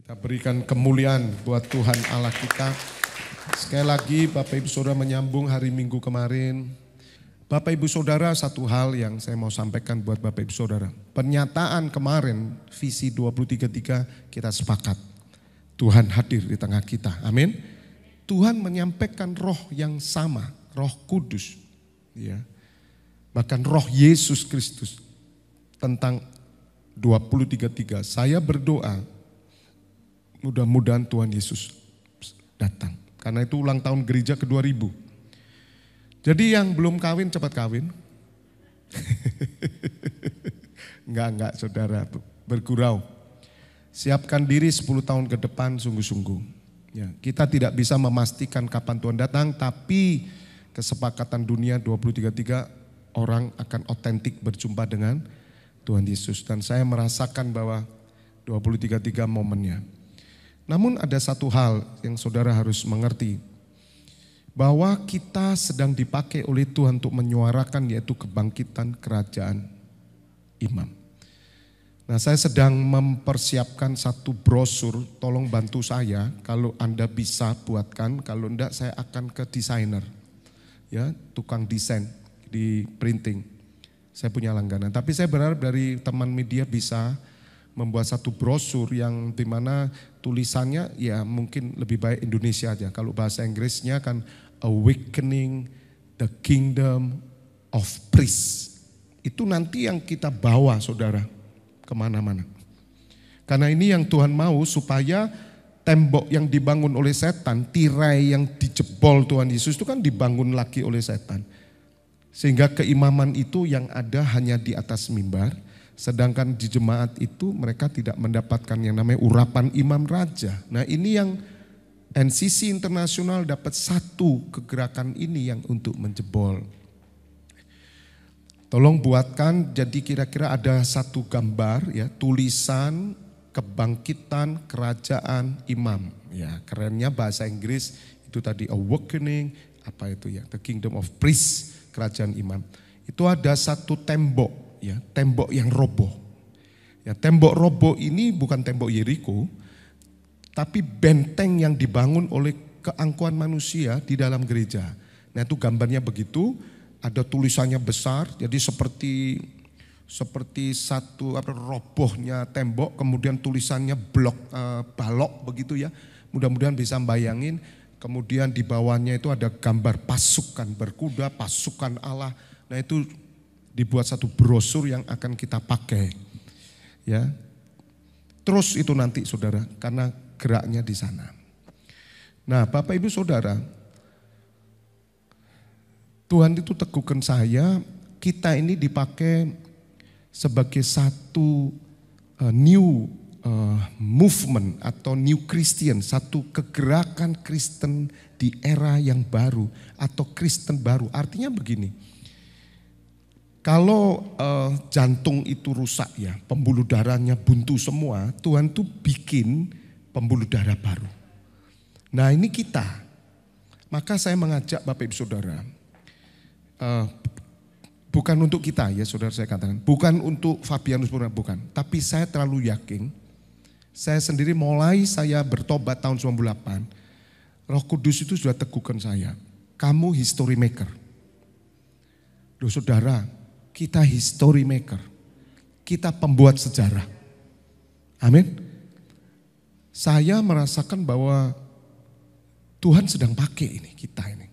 Kita berikan kemuliaan buat Tuhan Allah kita. Sekali lagi Bapak Ibu Saudara menyambung hari Minggu kemarin. Bapak Ibu Saudara, satu hal yang saya mau sampaikan buat Bapak Ibu Saudara. Pernyataan kemarin visi 2033 kita sepakat. Tuhan hadir di tengah kita. Amin. Tuhan menyampaikan roh yang sama, Roh Kudus. Ya. Bahkan roh Yesus Kristus tentang 2033. Saya berdoa mudah-mudahan Tuhan Yesus datang. Karena itu ulang tahun gereja ke-2000. Jadi yang belum kawin cepat kawin. Enggak saudara, bergurau. Siapkan diri 10 tahun ke depan sungguh-sungguh. Ya, kita tidak bisa memastikan kapan Tuhan datang, tapi kesepakatan dunia 2033 orang akan otentik berjumpa dengan Tuhan Yesus. Dan saya merasakan bahwa 2033 momennya. Namun ada satu hal yang saudara harus mengerti. Bahwa kita sedang dipakai oleh Tuhan untuk menyuarakan yaitu kebangkitan kerajaan imam. Nah, saya sedang mempersiapkan satu brosur, tolong bantu saya kalau Anda bisa buatkan, kalau enggak saya akan ke desainer. Ya, tukang desain di printing. Saya punya langganan, tapi saya berharap dari teman media bisa membuat satu brosur yang dimana tulisannya ya mungkin lebih baik Indonesia aja. Kalau bahasa Inggrisnya kan Awakening the Kingdom of Priests. Itu nanti yang kita bawa saudara kemana-mana. Karena ini yang Tuhan mau supaya tembok yang dibangun oleh setan, tirai yang dijebol Tuhan Yesus itu kan dibangun lagi oleh setan. Sehingga keimaman itu yang ada hanya di atas mimbar. Sedangkan di jemaat itu mereka tidak mendapatkan yang namanya urapan imam raja. Nah ini yang NCC Internasional dapat satu kegerakan ini yang untuk menjebol. Tolong buatkan jadi kira-kira ada satu gambar ya, tulisan kebangkitan kerajaan imam. Ya kerennya bahasa Inggris itu tadi awakening, apa itu ya, the kingdom of priests, kerajaan imam. Itu ada satu tembok. Ya, tembok yang roboh. Ya, tembok roboh ini bukan tembok Yeriko, tapi benteng yang dibangun oleh keangkuhan manusia di dalam gereja. Nah, itu gambarnya begitu, ada tulisannya besar, jadi seperti satu robohnya tembok, kemudian tulisannya balok begitu ya. Mudah-mudahan bisa bayangin, kemudian di bawahnya itu ada gambar pasukan berkuda, pasukan Allah. Nah, itu dibuat satu brosur yang akan kita pakai. Ya. Terus itu nanti saudara, karena geraknya di sana. Nah, Bapak Ibu Saudara, Tuhan itu teguhkan saya, kita ini dipakai sebagai satu new movement atau new Christian, satu kegerakan Kristen di era yang baru atau Kristen baru. Artinya begini. Kalau jantung itu rusak ya, pembuluh darahnya buntu semua, Tuhan tuh bikin pembuluh darah baru. Nah ini kita, maka saya mengajak Bapak Ibu Saudara, bukan untuk kita ya saudara saya katakan, bukan untuk Fabianus Purna, bukan. Tapi saya terlalu yakin, saya sendiri mulai saya bertobat tahun 98, Roh Kudus itu sudah teguhkan saya, kamu history maker. Loh saudara, kita history maker, kita pembuat sejarah. Amin. Saya merasakan bahwa Tuhan sedang pakai ini, kita ini.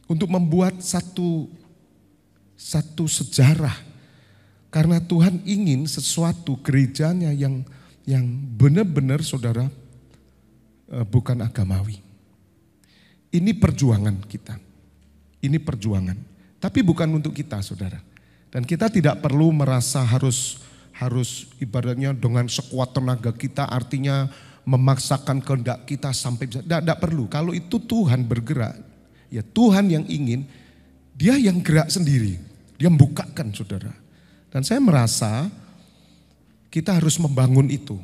Untuk membuat satu sejarah. Karena Tuhan ingin sesuatu gerejanya yang benar-benar saudara bukan agamawi. Ini perjuangan kita. Ini perjuangan. Tapi bukan untuk kita saudara. Dan kita tidak perlu merasa harus ibaratnya dengan sekuat tenaga kita artinya memaksakan kehendak kita sampai bisa. Tidak perlu. Kalau itu Tuhan bergerak, ya Tuhan yang ingin, dia yang gerak sendiri. Dia membukakan saudara. Dan saya merasa kita harus membangun itu.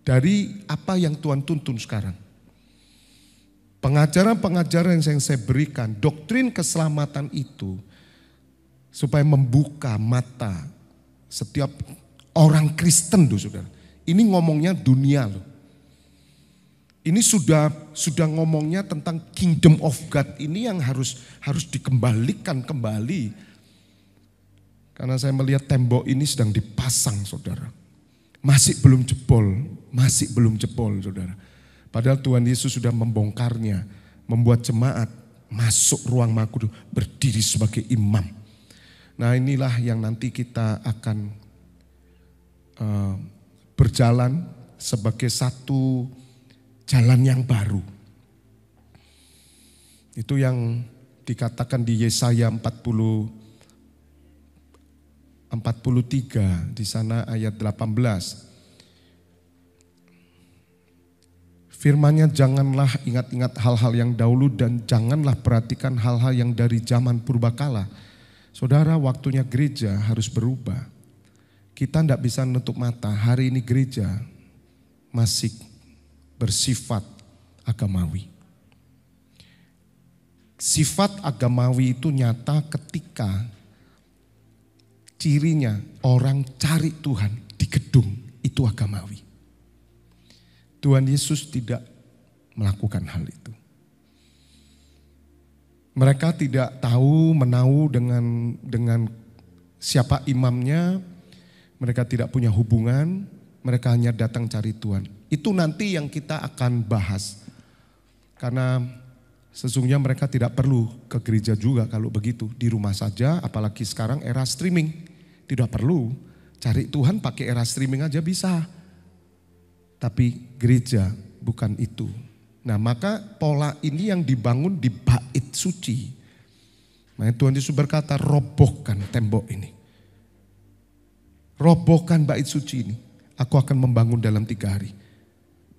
Dari apa yang Tuhan tuntun sekarang. Pengajaran-pengajaran yang saya berikan, doktrin keselamatan itu supaya membuka mata setiap orang Kristen tuh saudara. Ini ngomongnya dunia loh. Ini sudah ngomongnya tentang kingdom of God. Ini yang harus dikembalikan kembali. Karena saya melihat tembok ini sedang dipasang, saudara. Masih belum jebol, saudara. Padahal Tuhan Yesus sudah membongkarnya, membuat jemaat masuk ruang Maha Kudus, berdiri sebagai imam. Nah, inilah yang nanti kita akan berjalan sebagai satu jalan yang baru. Itu yang dikatakan di Yesaya 43 di sana ayat 18. Firman-Nya, janganlah ingat-ingat hal-hal yang dahulu dan janganlah perhatikan hal-hal yang dari zaman purbakala. Saudara, waktunya gereja harus berubah. Kita tidak bisa menutup mata, hari ini gereja masih bersifat agamawi. Sifat agamawi itu nyata ketika cirinya orang cari Tuhan di gedung, itu agamawi. Tuhan Yesus tidak melakukan hal itu. Mereka tidak tahu menau dengan siapa imamnya, mereka tidak punya hubungan, mereka hanya datang cari Tuhan. Itu nanti yang kita akan bahas. Karena sesungguhnya mereka tidak perlu ke gereja juga kalau begitu. Di rumah saja, apalagi sekarang era streaming. Tidak perlu, cari Tuhan pakai era streaming aja bisa. Tapi gereja bukan itu. Nah, maka pola ini yang dibangun di bait suci. Nah, Tuhan Yesus berkata, robohkan tembok ini. Robohkan bait suci ini. Aku akan membangun dalam 3 hari.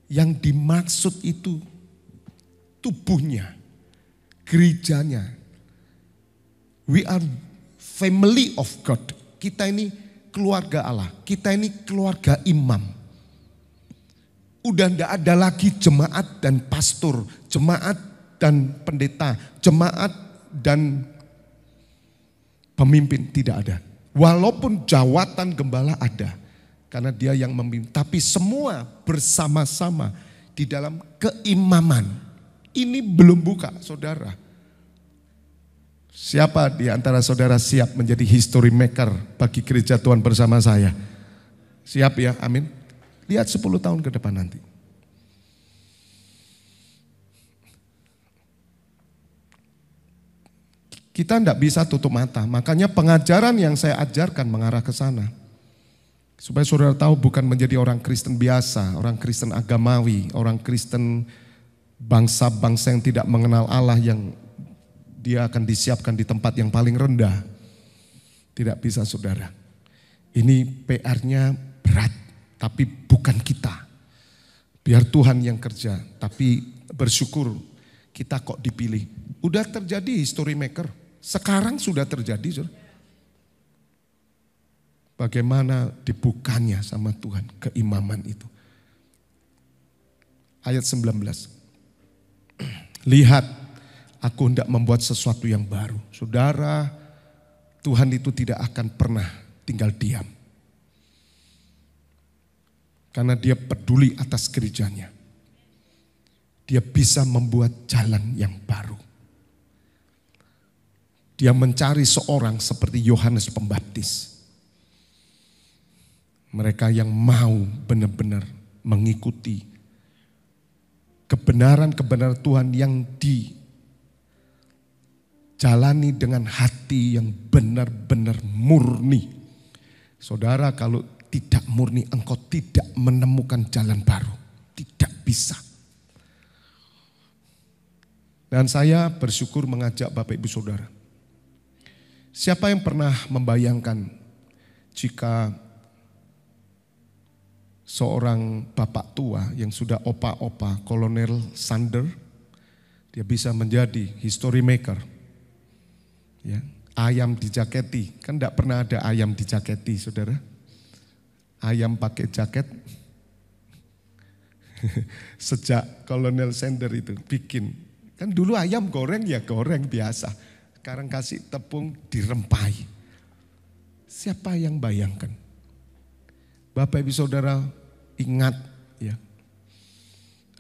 Yang dimaksud itu tubuhnya, gerejanya. We are family of God. Kita ini keluarga Allah. Kita ini keluarga imam. Udah enggak ada lagi jemaat dan pastor, jemaat dan pendeta, jemaat dan pemimpin, tidak ada. Walaupun jawatan gembala ada, karena dia yang memimpin. Tapi semua bersama-sama di dalam keimaman. Ini belum buka, saudara. Siapa di antara saudara siap menjadi history maker bagi gereja Tuhan bersama saya? Siap ya, amin. Lihat 10 tahun ke depan nanti. Kita tidak bisa tutup mata. Makanya pengajaran yang saya ajarkan mengarah ke sana. Supaya saudara tahu bukan menjadi orang Kristen biasa, orang Kristen agamawi, orang Kristen bangsa-bangsa yang tidak mengenal Allah yang dia akan disiapkan di tempat yang paling rendah. Tidak bisa, saudara. Ini PR-nya berat. Tapi bukan kita. Biar Tuhan yang kerja. Tapi bersyukur kita kok dipilih. Udah terjadi history maker. Sekarang sudah terjadi. Saudara. Bagaimana dibukanya sama Tuhan keimaman itu. Ayat 19. Lihat, aku hendak membuat sesuatu yang baru. Saudara, Tuhan itu tidak akan pernah tinggal diam. Karena dia peduli atas gerejanya. Dia bisa membuat jalan yang baru. Dia mencari seorang seperti Yohanes Pembaptis. Mereka yang mau benar-benar mengikuti kebenaran-kebenaran Tuhan yang dijalani dengan hati yang benar-benar murni. Saudara, kalau tidak murni, engkau tidak menemukan jalan baru. Tidak bisa. Dan saya bersyukur mengajak Bapak Ibu Saudara. Siapa yang pernah membayangkan jika seorang bapak tua yang sudah opa-opa, Kolonel Sander, dia bisa menjadi history maker. Ya, ayam dijaketi, kan tidak pernah ada ayam dijaketi, saudara. Ayam pakai jaket. Sejak Kolonel Sander itu bikin. Kan dulu ayam goreng ya goreng biasa. Sekarang kasih tepung dirempai. Siapa yang bayangkan? Bapak Ibu Saudara, ingat ya,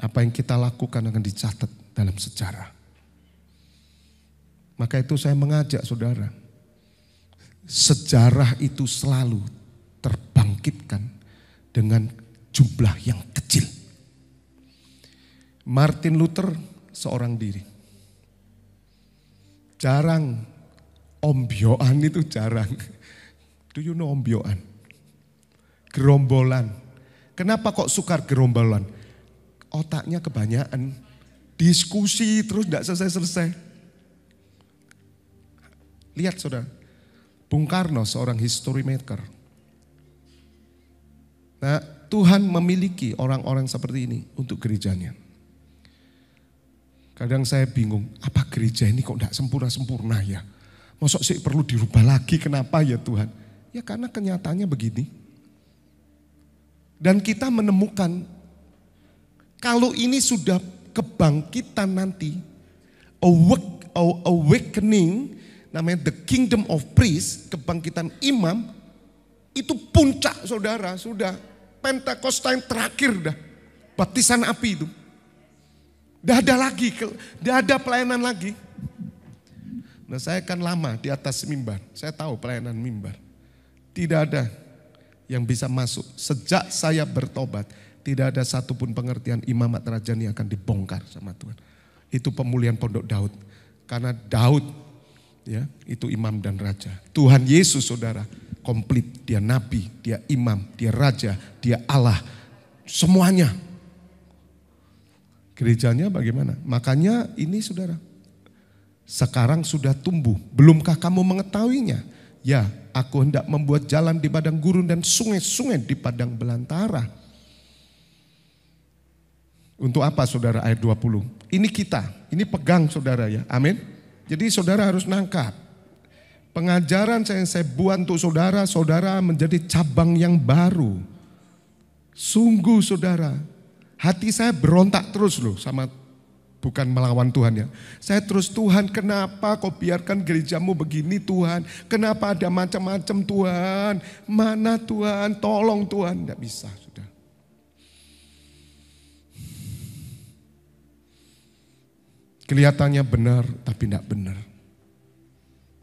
apa yang kita lakukan akan dicatat dalam sejarah. Maka itu saya mengajak saudara, sejarah itu selalu terbangkitkan dengan jumlah yang kecil. Martin Luther seorang diri. Jarang, ombyoan itu jarang. Do you know ombyoan? Gerombolan. Kenapa kok sukar gerombolan? Otaknya kebanyakan. Diskusi terus tidak selesai-selesai. Lihat saudara, Bung Karno seorang history maker. Nah, Tuhan memiliki orang-orang seperti ini untuk gerejanya. Kadang saya bingung, apa gereja ini kok tidak sempurna-sempurna ya? Masuk sih perlu dirubah lagi, kenapa ya Tuhan? Ya karena kenyataannya begini. Dan kita menemukan, kalau ini sudah kebangkitan nanti, awakening, namanya the kingdom of priest, kebangkitan imam, itu puncak saudara, sudah Pentakosta yang terakhir dah, baptisan api itu. Tidak ada lagi, tidak ada pelayanan lagi. Nah saya kan lama di atas mimbar, saya tahu pelayanan mimbar. Tidak ada yang bisa masuk. Sejak saya bertobat, tidak ada satupun pengertian imamat rajani akan dibongkar sama Tuhan. Itu pemulihan Pondok Daud. Karena Daud ya itu imam dan raja. Tuhan Yesus saudara komplit, dia nabi, dia imam, dia raja, dia Allah. Semuanya. Gerejanya bagaimana? Makanya ini saudara, sekarang sudah tumbuh. Belumkah kamu mengetahuinya? Ya, aku hendak membuat jalan di padang gurun dan sungai-sungai di padang belantara. Untuk apa saudara ayat 20? Ini kita, ini pegang saudara ya, amin. Jadi saudara harus nangkap. Pengajaran yang saya buat untuk saudara, saudara menjadi cabang yang baru. Sungguh saudara, hati saya berontak terus loh sama, bukan melawan Tuhan ya. Saya terus, Tuhan kenapa kau biarkan gerejamu begini Tuhan? Kenapa ada macam-macam Tuhan? Mana Tuhan? Tolong Tuhan. Tidak bisa sudah. Kelihatannya benar tapi tidak benar.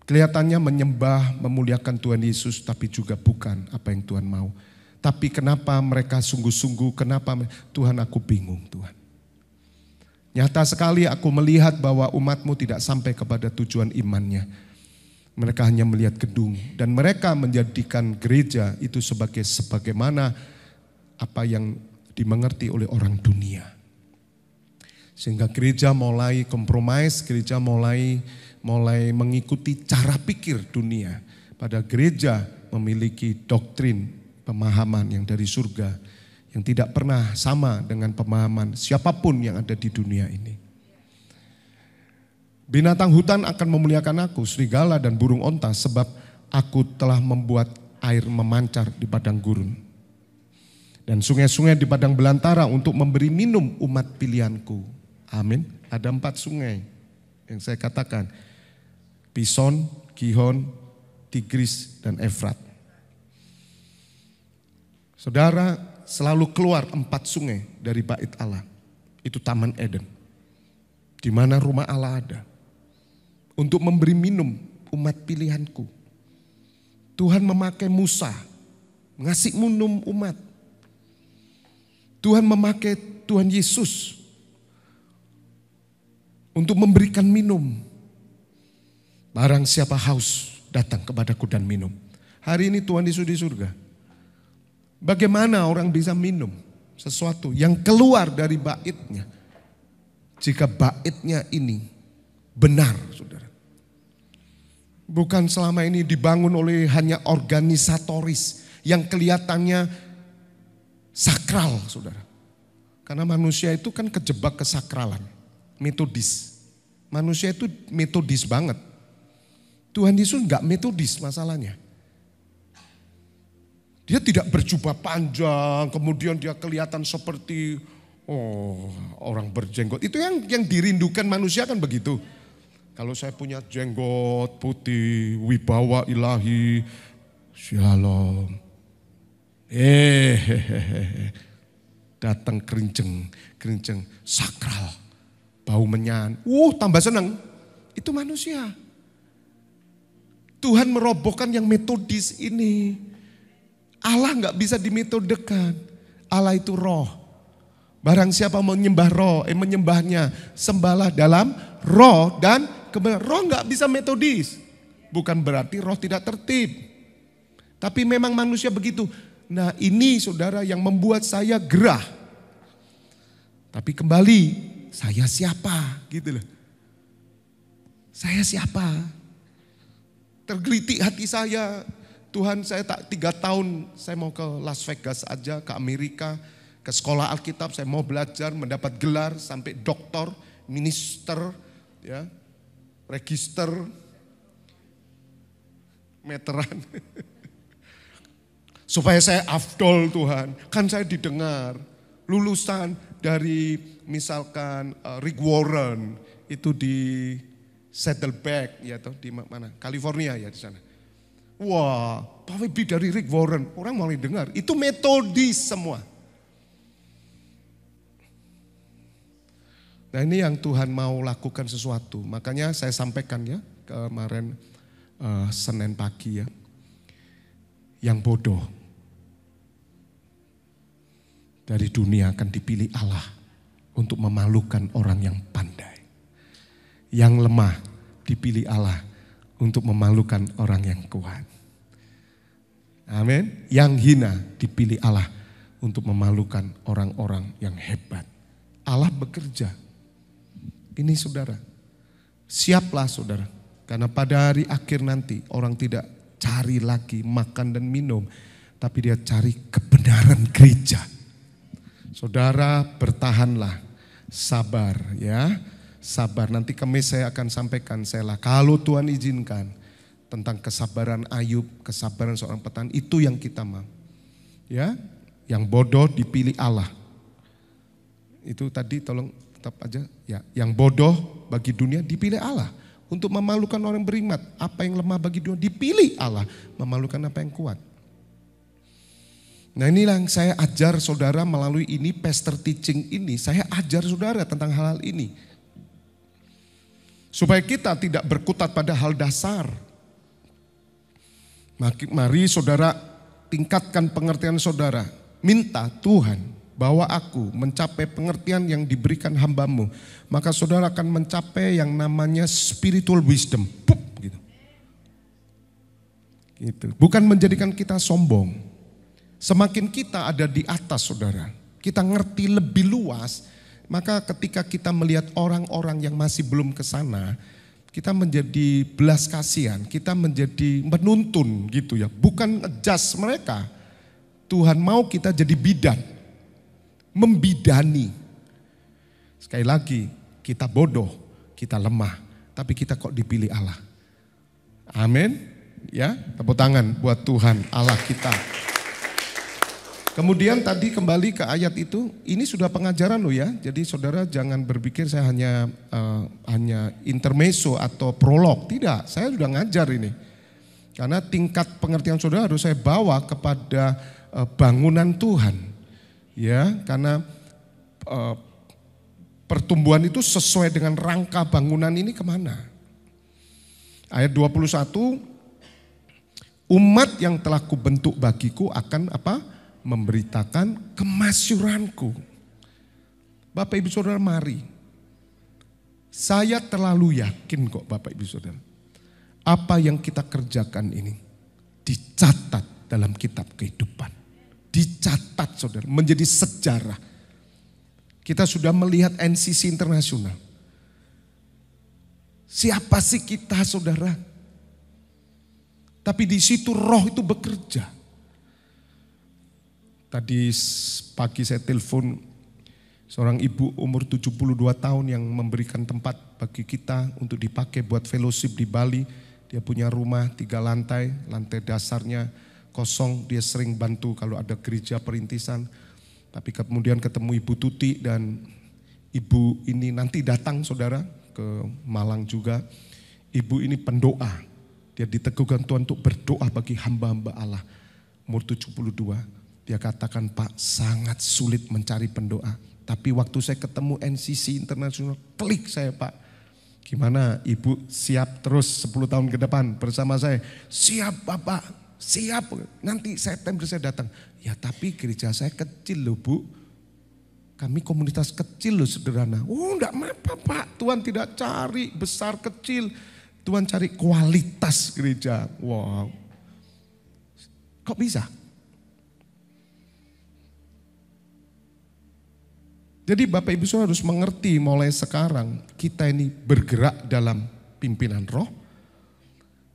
Kelihatannya menyembah, memuliakan Tuhan Yesus tapi juga bukan apa yang Tuhan mau. Tapi kenapa mereka sungguh-sungguh, kenapa Tuhan aku bingung Tuhan. Nyata sekali aku melihat bahwa umatmu tidak sampai kepada tujuan imannya. Mereka hanya melihat gedung dan mereka menjadikan gereja itu sebagaimana apa yang dimengerti oleh orang dunia. Sehingga gereja mulai kompromis, gereja mulai mengikuti cara pikir dunia. Pada gereja memiliki doktrin, pemahaman yang dari surga, yang tidak pernah sama dengan pemahaman siapapun yang ada di dunia ini. Binatang hutan akan memuliakan aku, serigala dan burung onta, sebab aku telah membuat air memancar di padang gurun. Dan sungai-sungai di padang belantara untuk memberi minum umat pilihanku. Amin. Ada 4 sungai yang saya katakan. Pison, Gihon, Tigris, dan Efrat. Saudara, selalu keluar 4 sungai dari bait Allah. Itu Taman Eden. Di mana rumah Allah ada. Untuk memberi minum umat pilihanku. Tuhan memakai Musa. Ngasih minum umat. Tuhan memakai Tuhan Yesus. Untuk memberikan minum. Barang siapa haus datang kepadaku dan minum. Hari ini Tuhan Yesus di surga. Bagaimana orang bisa minum sesuatu yang keluar dari baitnya? Jika baitnya ini benar saudara. Bukan selama ini dibangun oleh hanya organisatoris yang kelihatannya sakral saudara. Karena manusia itu kan kejebak kesakralan, metodis. Manusia itu metodis banget. Tuhan Yesus enggak metodis masalahnya. Dia tidak berjubah panjang, kemudian dia kelihatan seperti orang berjenggot. Itu yang dirindukan manusia kan begitu. Kalau saya punya jenggot putih, wibawa ilahi, shalom. Datang kerinceng, sakral, bau menyan. Tambah senang. Itu manusia. Tuhan merobohkan yang metodis ini. Allah nggak bisa dimetodekan. Allah itu roh. Barang siapa menyembah roh, menyembahnya, sembahlah dalam roh dan kebenaran. Roh nggak bisa metodis. Bukan berarti roh tidak tertib. Tapi memang manusia begitu. Nah ini saudara yang membuat saya gerah. Tapi kembali, saya siapa? Gitu loh. Saya siapa? Tergelitik hati saya. Tuhan saya 3 tahun saya mau ke Las Vegas aja, ke Amerika. Ke sekolah Alkitab saya mau belajar, mendapat gelar sampai doktor, minister, ya, register, meteran. Supaya saya afdol Tuhan. Kan saya didengar. Lulusan dari misalkan Rick Warren. Itu di Saddleback. Ya toh, di mana? California ya di sana. Wah, Pak Wibi dari Rick Warren. Orang mau dengar. Itu metodis semua. Nah ini yang Tuhan mau lakukan sesuatu. Makanya saya sampaikan ya kemarin Senin pagi ya. Yang bodoh dari dunia akan dipilih Allah untuk memalukan orang yang pandai. Yang lemah dipilih Allah untuk memalukan orang yang kuat. Amin. Yang hina dipilih Allah untuk memalukan orang-orang yang hebat. Allah bekerja. Ini saudara, siaplah saudara. Karena pada hari akhir nanti orang tidak cari lagi makan dan minum, tapi dia cari kebenaran gereja. Saudara bertahanlah, sabar ya, sabar. Nanti Kamis saya akan sampaikan kalau Tuhan izinkan tentang kesabaran Ayub, kesabaran seorang petani, itu yang kita mau. Ya, yang bodoh dipilih Allah. Itu tadi tolong tetap aja ya, yang bodoh bagi dunia dipilih Allah. Untuk memalukan orang beriman, apa yang lemah bagi dunia dipilih Allah, memalukan apa yang kuat. Nah inilah yang saya ajar saudara melalui ini, pastor teaching ini, saya ajar saudara tentang hal-hal ini. Supaya kita tidak berkutat pada hal dasar. Mari saudara tingkatkan pengertian saudara, minta Tuhan bahwa aku mencapai pengertian yang diberikan hambamu, maka saudara akan mencapai yang namanya spiritual wisdom. Gitu. Gitu. Bukan menjadikan kita sombong. Semakin kita ada di atas saudara, kita ngerti lebih luas, maka ketika kita melihat orang-orang yang masih belum ke sana, kita menjadi belas kasihan, kita menjadi menuntun gitu ya. Bukan adjust mereka. Tuhan mau kita jadi bidan. Membidani. Sekali lagi, kita bodoh, kita lemah, tapi kita kok dipilih Allah. Amin. Ya, tepuk tangan buat Tuhan Allah kita. Kemudian tadi kembali ke ayat itu, ini sudah pengajaran loh ya. Jadi saudara jangan berpikir saya hanya intermezzo atau prolog. Tidak, saya sudah ngajar ini. Karena tingkat pengertian saudara harus saya bawa kepada bangunan Tuhan. Ya, karena pertumbuhan itu sesuai dengan rangka bangunan ini kemana. Ayat 21, umat yang telah kubentuk bagiku akan apa? Memberitakan kemasyuranku. Bapak Ibu Saudara mari. Saya terlalu yakin kok Bapak Ibu Saudara. Apa yang kita kerjakan ini dicatat dalam kitab kehidupan. Dicatat saudara, menjadi sejarah. Kita sudah melihat NCC internasional. Siapa sih kita saudara? Tapi di situ roh itu bekerja. Tadi pagi saya telepon seorang ibu umur 72 tahun yang memberikan tempat bagi kita untuk dipakai buat fellowship di Bali. Dia punya rumah 3 lantai, lantai dasarnya kosong, dia sering bantu kalau ada gereja perintisan. Tapi kemudian ketemu Ibu Tuti dan ibu ini nanti datang saudara ke Malang juga. Ibu ini pendoa. Dia diteguhkan Tuhan untuk berdoa bagi hamba-hamba Allah. Umur 72. Dia katakan, Pak, sangat sulit mencari pendoa. Tapi waktu saya ketemu NCC Internasional, klik saya, Pak. Gimana Ibu siap terus 10 tahun ke depan bersama saya? Siap Bapak, siap. Nanti September saya datang. Ya tapi gereja saya kecil loh Bu. Kami komunitas kecil loh sederhana. Oh enggak apa Pak, Tuhan tidak cari besar kecil. Tuhan cari kualitas gereja. Wow. Kok bisa? Jadi Bapak Ibu Saudara harus mengerti mulai sekarang kita ini bergerak dalam pimpinan roh.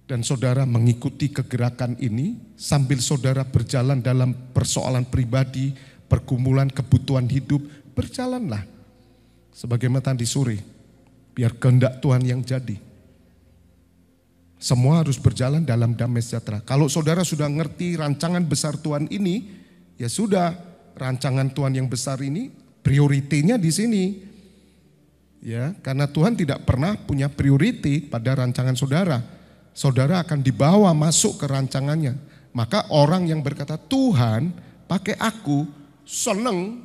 Dan saudara mengikuti kegerakan ini sambil saudara berjalan dalam persoalan pribadi, pergumulan kebutuhan hidup, berjalanlah. Sebagaimana tadi sore, biar kehendak Tuhan yang jadi. Semua harus berjalan dalam damai sejahtera. Kalau saudara sudah ngerti rancangan besar Tuhan ini, ya sudah rancangan Tuhan yang besar ini prioritinya di sini. Ya, karena Tuhan tidak pernah punya prioriti pada rancangan saudara. Saudara akan dibawa masuk ke rancangannya. Maka orang yang berkata, Tuhan pakai aku, seneng,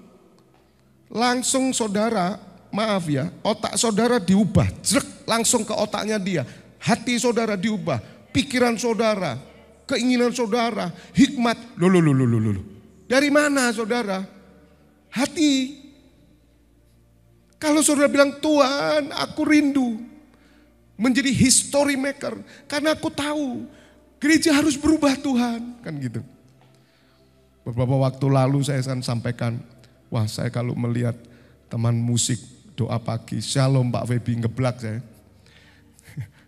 langsung saudara, maaf ya, otak saudara diubah, jrek, langsung ke otaknya dia. Hati saudara diubah, pikiran saudara, keinginan saudara, hikmat. Loh. Dari mana saudara? Hati. Kalau saudara bilang, Tuhan aku rindu menjadi history maker. Karena aku tahu gereja harus berubah Tuhan. Kan gitu. Beberapa waktu lalu saya akan sampaikan, wah saya kalau melihat teman musik doa pagi, Shalom Pak Febi ngeblak saya.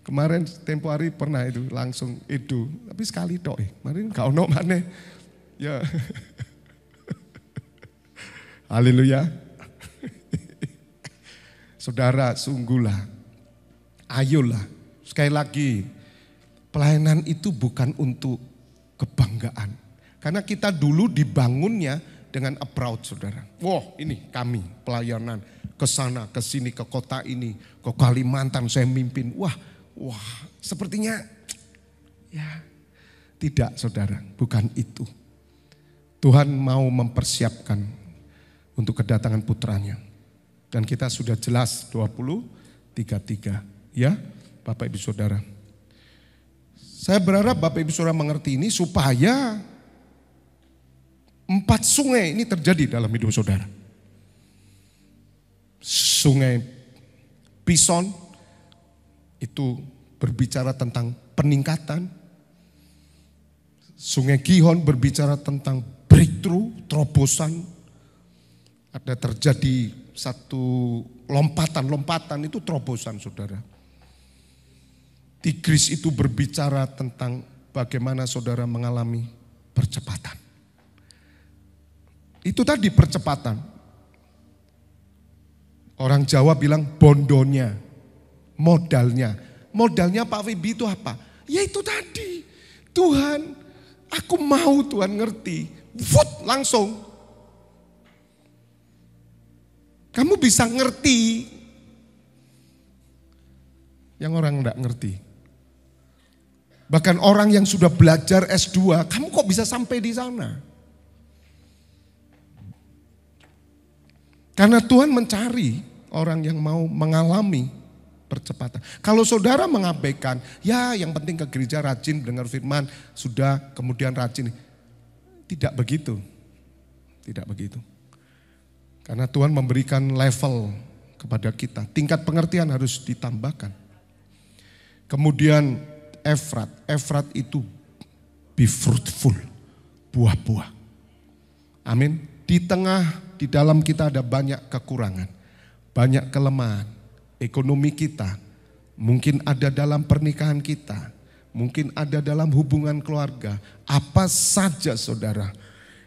Kemarin tempo hari pernah itu langsung itu, tapi sekali tok. Kemarin gak ono maneh. Ya. Haleluya. Saudara, sungguhlah. Ayolah, sekali lagi, pelayanan itu bukan untuk kebanggaan. Karena kita dulu dibangunnya dengan approach saudara. Wah ini kami pelayanan ke sana, ke sini, ke kota ini, ke Kalimantan saya mimpin. Wah sepertinya ya tidak saudara, bukan itu. Tuhan mau mempersiapkan untuk kedatangan putranya. Dan kita sudah jelas 20:33. Ya, Bapak Ibu Saudara. Saya berharap Bapak Ibu Saudara mengerti ini supaya 4 sungai ini terjadi dalam hidup saudara. Sungai Pison itu berbicara tentang peningkatan. Sungai Gihon berbicara tentang breakthrough, terobosan. Ada terjadi satu lompatan itu terobosan saudara. Tigris itu berbicara tentang bagaimana saudara mengalami percepatan. Itu tadi percepatan. Orang Jawa bilang bondonya, modalnya. Modalnya Pak Febi itu apa? Ya itu tadi. Tuhan, aku mau Tuhan ngerti. Langsung. Kamu bisa ngerti. Yang orang enggak ngerti. Bahkan orang yang sudah belajar S2, kamu kok bisa sampai di sana? Karena Tuhan mencari orang yang mau mengalami percepatan. Kalau saudara mengabaikan, ya yang penting ke gereja rajin dengar firman, sudah kemudian rajin. Tidak begitu. Tidak begitu. Karena Tuhan memberikan level kepada kita. Tingkat pengertian harus ditambahkan. Kemudian Efrat itu be fruitful, buah-buah. Amin. Di dalam kita ada banyak kekurangan, banyak kelemahan. Ekonomi kita, mungkin ada dalam pernikahan kita, mungkin ada dalam hubungan keluarga. Apa saja saudara,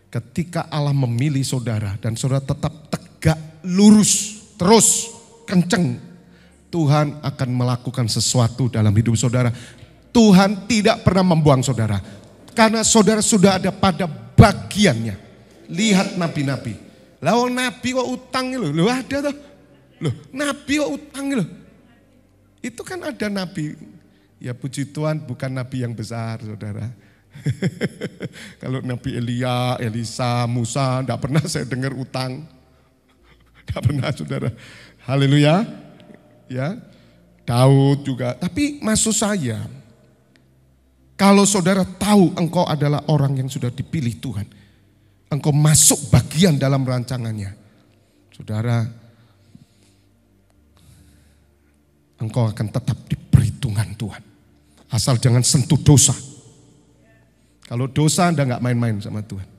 ketika Allah memilih saudara dan saudara tetap tegak, lurus, terus, kenceng, Tuhan akan melakukan sesuatu dalam hidup saudara. Tuhan tidak pernah membuang saudara. Karena saudara sudah ada pada bagiannya. Lihat nabi-nabi. Lah nabi kok utang loh. Loh ada tuh. Loh nabi kok utang loh. Itu kan ada nabi. Ya puji Tuhan bukan nabi yang besar saudara. Kalau Nabi Elia, Elisa, Musa, tidak pernah saya dengar utang. Tidak pernah saudara. Haleluya. Ya, Daud juga. Tapi maksud saya, kalau saudara tahu engkau adalah orang yang sudah dipilih Tuhan, engkau masuk bagian dalam rancangannya, saudara, engkau akan tetap diperhitungkan Tuhan. Asal jangan sentuh dosa. Kalau dosa Anda nggak main-main sama Tuhan.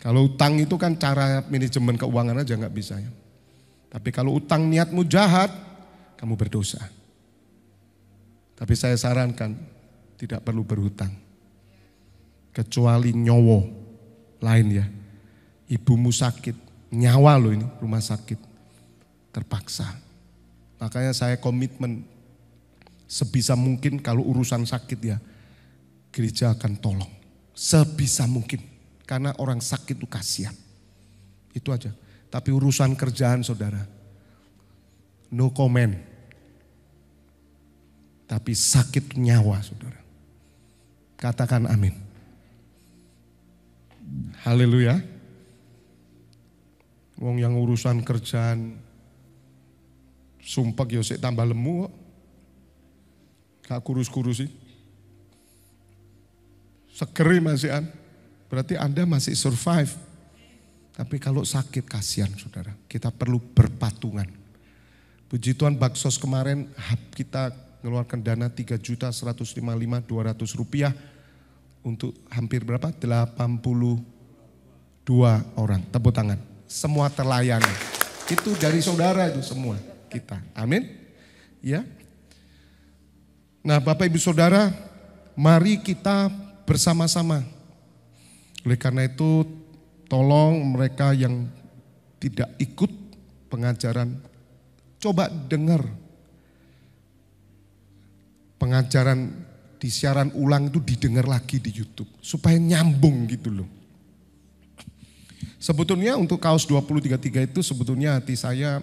Kalau utang itu kan cara manajemen keuangan aja nggak bisa ya. Tapi kalau utang niatmu jahat, kamu berdosa. Tapi saya sarankan tidak perlu berhutang. Kecuali nyowo lain ya. Ibumu sakit, nyawa loh ini rumah sakit. Terpaksa. Makanya saya komitmen sebisa mungkin kalau urusan sakit ya, gereja akan tolong. Sebisa mungkin. Karena orang sakit itu kasihan. Itu aja. Tapi urusan kerjaan saudara, no comment. Tapi sakit nyawa saudara. Katakan amin. Haleluya. Wong yang urusan kerjaan, sumpah yosek tambah lemu kok. Gak kurus-kurus sih. Segeri masih berarti Anda masih survive. Tapi kalau sakit kasihan saudara, kita perlu berpatungan. Puji Tuhan Baksos kemarin kita mengeluarkan dana 3.155.200 rupiah untuk hampir berapa? 82 orang. Tepuk tangan. Semua terlayani. Itu dari saudara itu semua kita. Amin. Ya. Nah Bapak Ibu Saudara, mari kita bersama-sama. Oleh karena itu tolong mereka yang tidak ikut pengajaran, coba dengar pengajaran di siaran ulang itu didengar lagi di YouTube. Supaya nyambung gitu loh. Sebetulnya untuk kaos 2033 itu sebetulnya hati saya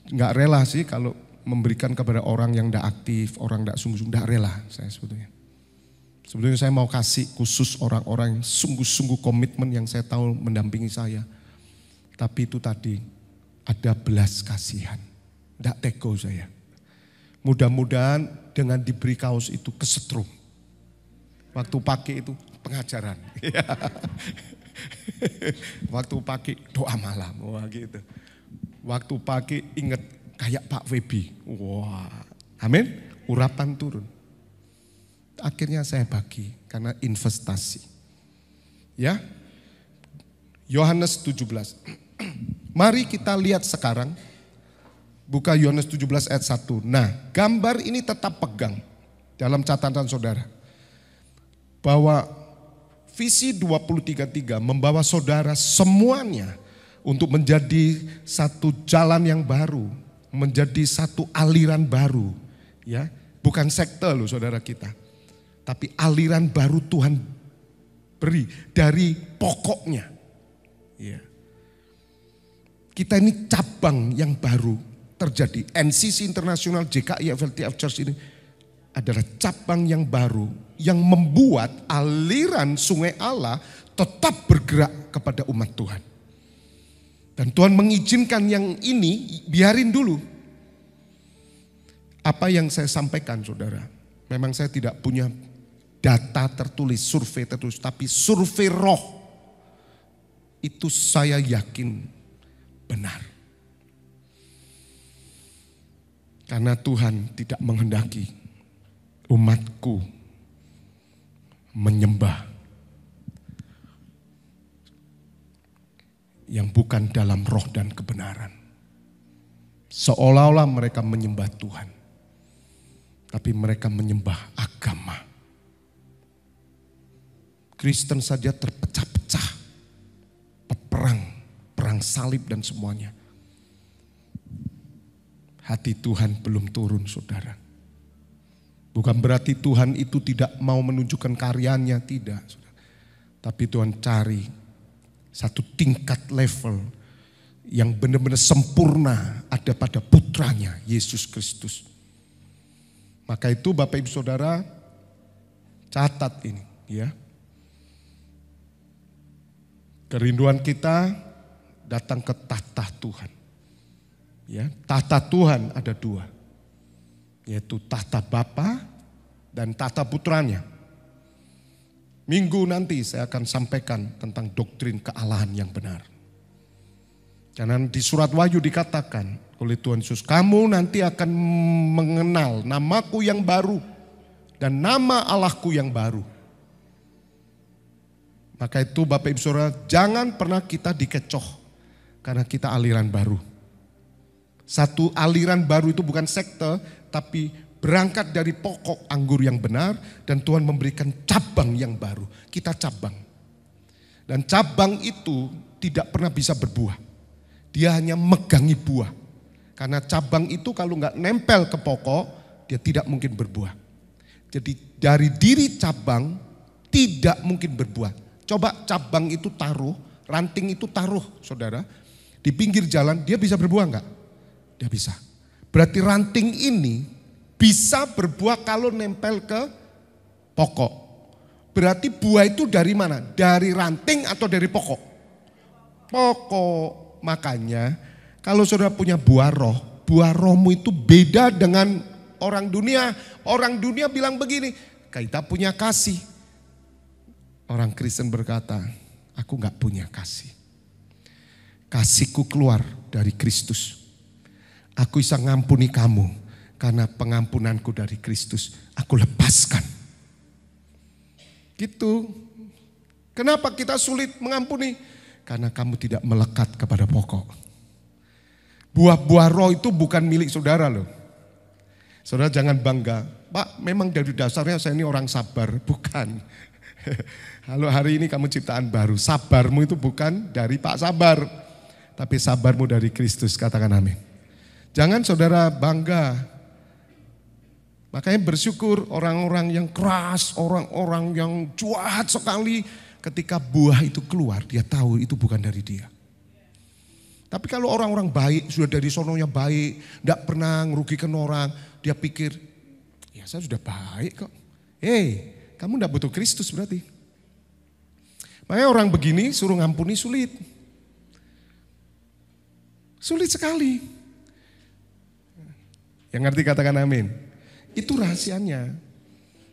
gak rela sih kalau memberikan kepada orang yang tidak aktif, orang tidak sungguh-sungguh, tidak rela saya sebetulnya. Sebetulnya saya mau kasih khusus orang-orang yang sungguh-sungguh komitmen yang saya tahu mendampingi saya. Tapi itu tadi ada belas kasihan. Tidak tego saya. Mudah-mudahan dengan diberi kaos itu kesetrum. Waktu pakai itu pengajaran. Waktu pakai doa malam. Wah gitu. Waktu pakai ingat kayak Pak Webi. Wah, amin. Urapan turun. Akhirnya saya bagi karena investasi. Ya. Yohanes 17. Mari kita lihat sekarang. Buka Yohanes 17 ayat 1. Nah, gambar ini tetap pegang dalam catatan saudara. Bahwa visi 2033 membawa saudara semuanya untuk menjadi satu jalan yang baru, menjadi satu aliran baru, ya. Bukan sekte loh saudara kita. Tapi aliran baru Tuhan beri dari pokoknya. Ya. Kita ini cabang yang baru terjadi. NCC International JKI FLTF Church ini adalah cabang yang baru yang membuat aliran sungai Allah tetap bergerak kepada umat Tuhan. Dan Tuhan mengizinkan yang ini biarin dulu. Apa yang saya sampaikan saudara, memang saya tidak punya data tertulis, survei tertulis, tapi survei roh itu saya yakin benar. Karena Tuhan tidak menghendaki umatku menyembah yang bukan dalam roh dan kebenaran. Seolah-olah mereka menyembah Tuhan, tapi mereka menyembah agama. Kristen saja terpecah-pecah, peperang, perang salib dan semuanya. Hati Tuhan belum turun saudara. Bukan berarti Tuhan itu tidak mau menunjukkan karyanya, tidak. Saudara. Tapi Tuhan cari satu tingkat level yang benar-benar sempurna ada pada putranya Yesus Kristus. Maka itu Bapak Ibu Saudara catat ini. ya. Kerinduan kita datang ke tahta Tuhan. Ya, tahta Tuhan ada dua, yaitu tahta Bapa dan tahta putranya. Minggu nanti saya akan sampaikan tentang doktrin kealahan yang benar. Karena di surat Wahyu dikatakan oleh Tuhan Yesus, kamu nanti akan mengenal namaku yang baru dan nama Allahku yang baru. Maka itu Bapak Ibu Saudara, jangan pernah kita dikecoh karena kita aliran baru. Satu aliran baru itu bukan sekte, tapi berangkat dari pokok anggur yang benar dan Tuhan memberikan cabang yang baru. Kita cabang. Dan cabang itu tidak pernah bisa berbuah. Dia hanya megangi buah. Karena cabang itu kalau nggak nempel ke pokok, dia tidak mungkin berbuah. Jadi dari diri cabang tidak mungkin berbuah. Coba cabang itu taruh, ranting itu taruh saudara, di pinggir jalan dia bisa berbuah enggak? Dia bisa. Berarti ranting ini bisa berbuah kalau nempel ke pokok. Berarti buah itu dari mana? Dari ranting atau dari pokok? Pokok. Makanya kalau saudara punya buah rohmu itu beda dengan orang dunia. Orang dunia bilang begini, kita punya kasih. Orang Kristen berkata, aku gak punya kasih. Kasihku keluar dari Kristus. Aku bisa ngampuni kamu karena pengampunanku dari Kristus. Aku lepaskan. Gitu. Kenapa kita sulit mengampuni? Karena kamu tidak melekat kepada pokok. Buah-buah roh itu bukan milik saudara loh. Saudara jangan bangga. Pak, memang dari dasarnya saya ini orang sabar. Bukan. Halo, hari ini kamu ciptaan baru. Sabarmu itu bukan dari Pak Sabar. Tapi sabarmu dari Kristus. Katakan amin. Jangan saudara bangga. Makanya bersyukur orang-orang yang keras, orang-orang yang jahat sekali. Ketika buah itu keluar, dia tahu itu bukan dari dia. Tapi kalau orang-orang baik, sudah dari sononya baik, tidak pernah merugikan orang, dia pikir, ya saya sudah baik kok. Kamu tidak butuh Kristus berarti. Makanya orang begini suruh ngampuni sulit. Sulit sekali. Yang ngerti katakan amin. Itu rahasianya.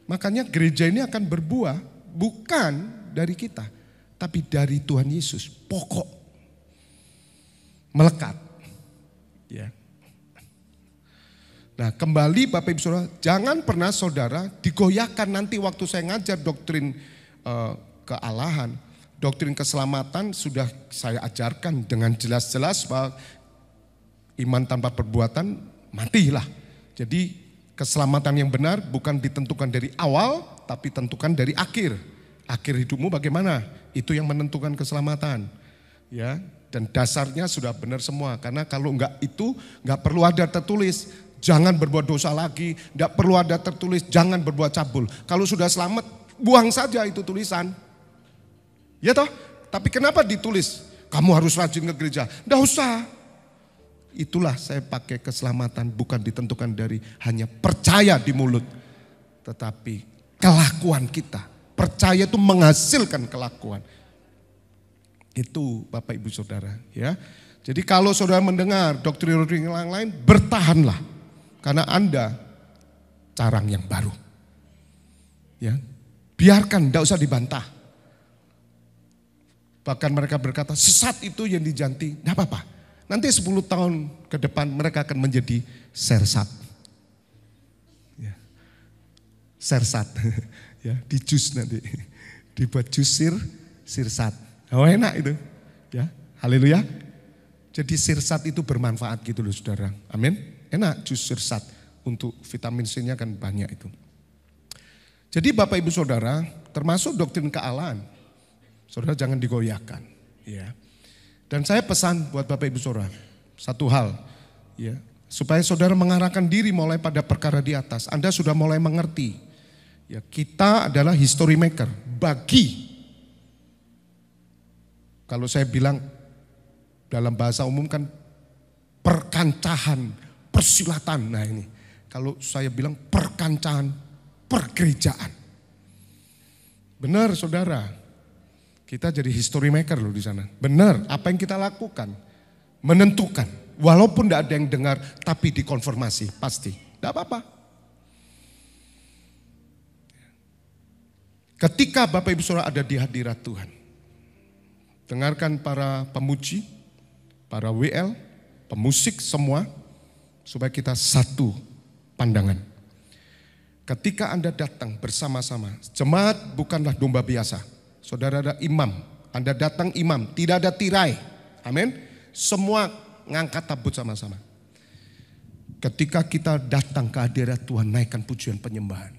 Makanya gereja ini akan berbuah bukan dari kita, tapi dari Tuhan Yesus. Pokok. Melekat. Ya. Nah, kembali Bapak Ibu Saudara, jangan pernah saudara digoyahkan nanti waktu saya ngajar doktrin kealahan, doktrin keselamatan sudah saya ajarkan dengan jelas-jelas bahwa iman tanpa perbuatan matilah. Jadi keselamatan yang benar bukan ditentukan dari awal, tapi tentukan dari akhir. Akhir hidupmu bagaimana? Itu yang menentukan keselamatan. Ya, dan dasarnya sudah benar semua. Karena kalau enggak itu, enggak perlu ada tertulis, jangan berbuat dosa lagi. Enggak perlu ada tertulis, jangan berbuat cabul. Kalau sudah selamat, buang saja itu tulisan. Ya toh? Tapi kenapa ditulis? Kamu harus rajin ke gereja. Enggak usah. Itulah saya pakai keselamatan bukan ditentukan dari hanya percaya di mulut. Tetapi kelakuan kita. Percaya itu menghasilkan kelakuan. Itu Bapak Ibu Saudara ya. Jadi kalau saudara mendengar doktrin-doktrin yang lain, bertahanlah. Karena Anda carang yang baru. Ya, biarkan, tidak usah dibantah. Bahkan mereka berkata sesat itu yang dijanti, tidak apa-apa. Nanti 10 tahun ke depan mereka akan menjadi sersat. Ya. Sersat, ya, di jus nanti. Dibuat jus sirsat. Oh enak itu. Ya, haleluya. Jadi sirsat itu bermanfaat gitu loh saudara. Amin. Enak jus sirsat. Untuk vitamin C-nya kan banyak itu. Jadi Bapak Ibu Saudara, termasuk doktrin kealahan. Saudara jangan digoyahkan. Ya. Dan saya pesan buat Bapak Ibu Saudara, satu hal, ya, supaya saudara mengarahkan diri mulai pada perkara di atas. Anda sudah mulai mengerti, ya, kita adalah history maker. Bagi, kalau saya bilang dalam bahasa umum kan perkancahan, persilatan. Nah ini, kalau saya bilang perkancahan, pergerejaan. Benar saudara, kita jadi history maker loh di sana. Benar, apa yang kita lakukan menentukan. Walaupun tidak ada yang dengar, tapi dikonfirmasi pasti. Tidak apa-apa. Ketika Bapak Ibu Saudara ada di hadirat Tuhan, dengarkan para pemuji, para WL, pemusik semua, supaya kita satu pandangan. Ketika Anda datang bersama-sama, jemaat bukanlah domba biasa. Saudara ada imam, Anda datang imam, tidak ada tirai. Amin. Semua ngangkat tabut sama-sama. Ketika kita datang ke hadirat Tuhan, naikkan pujian penyembahan.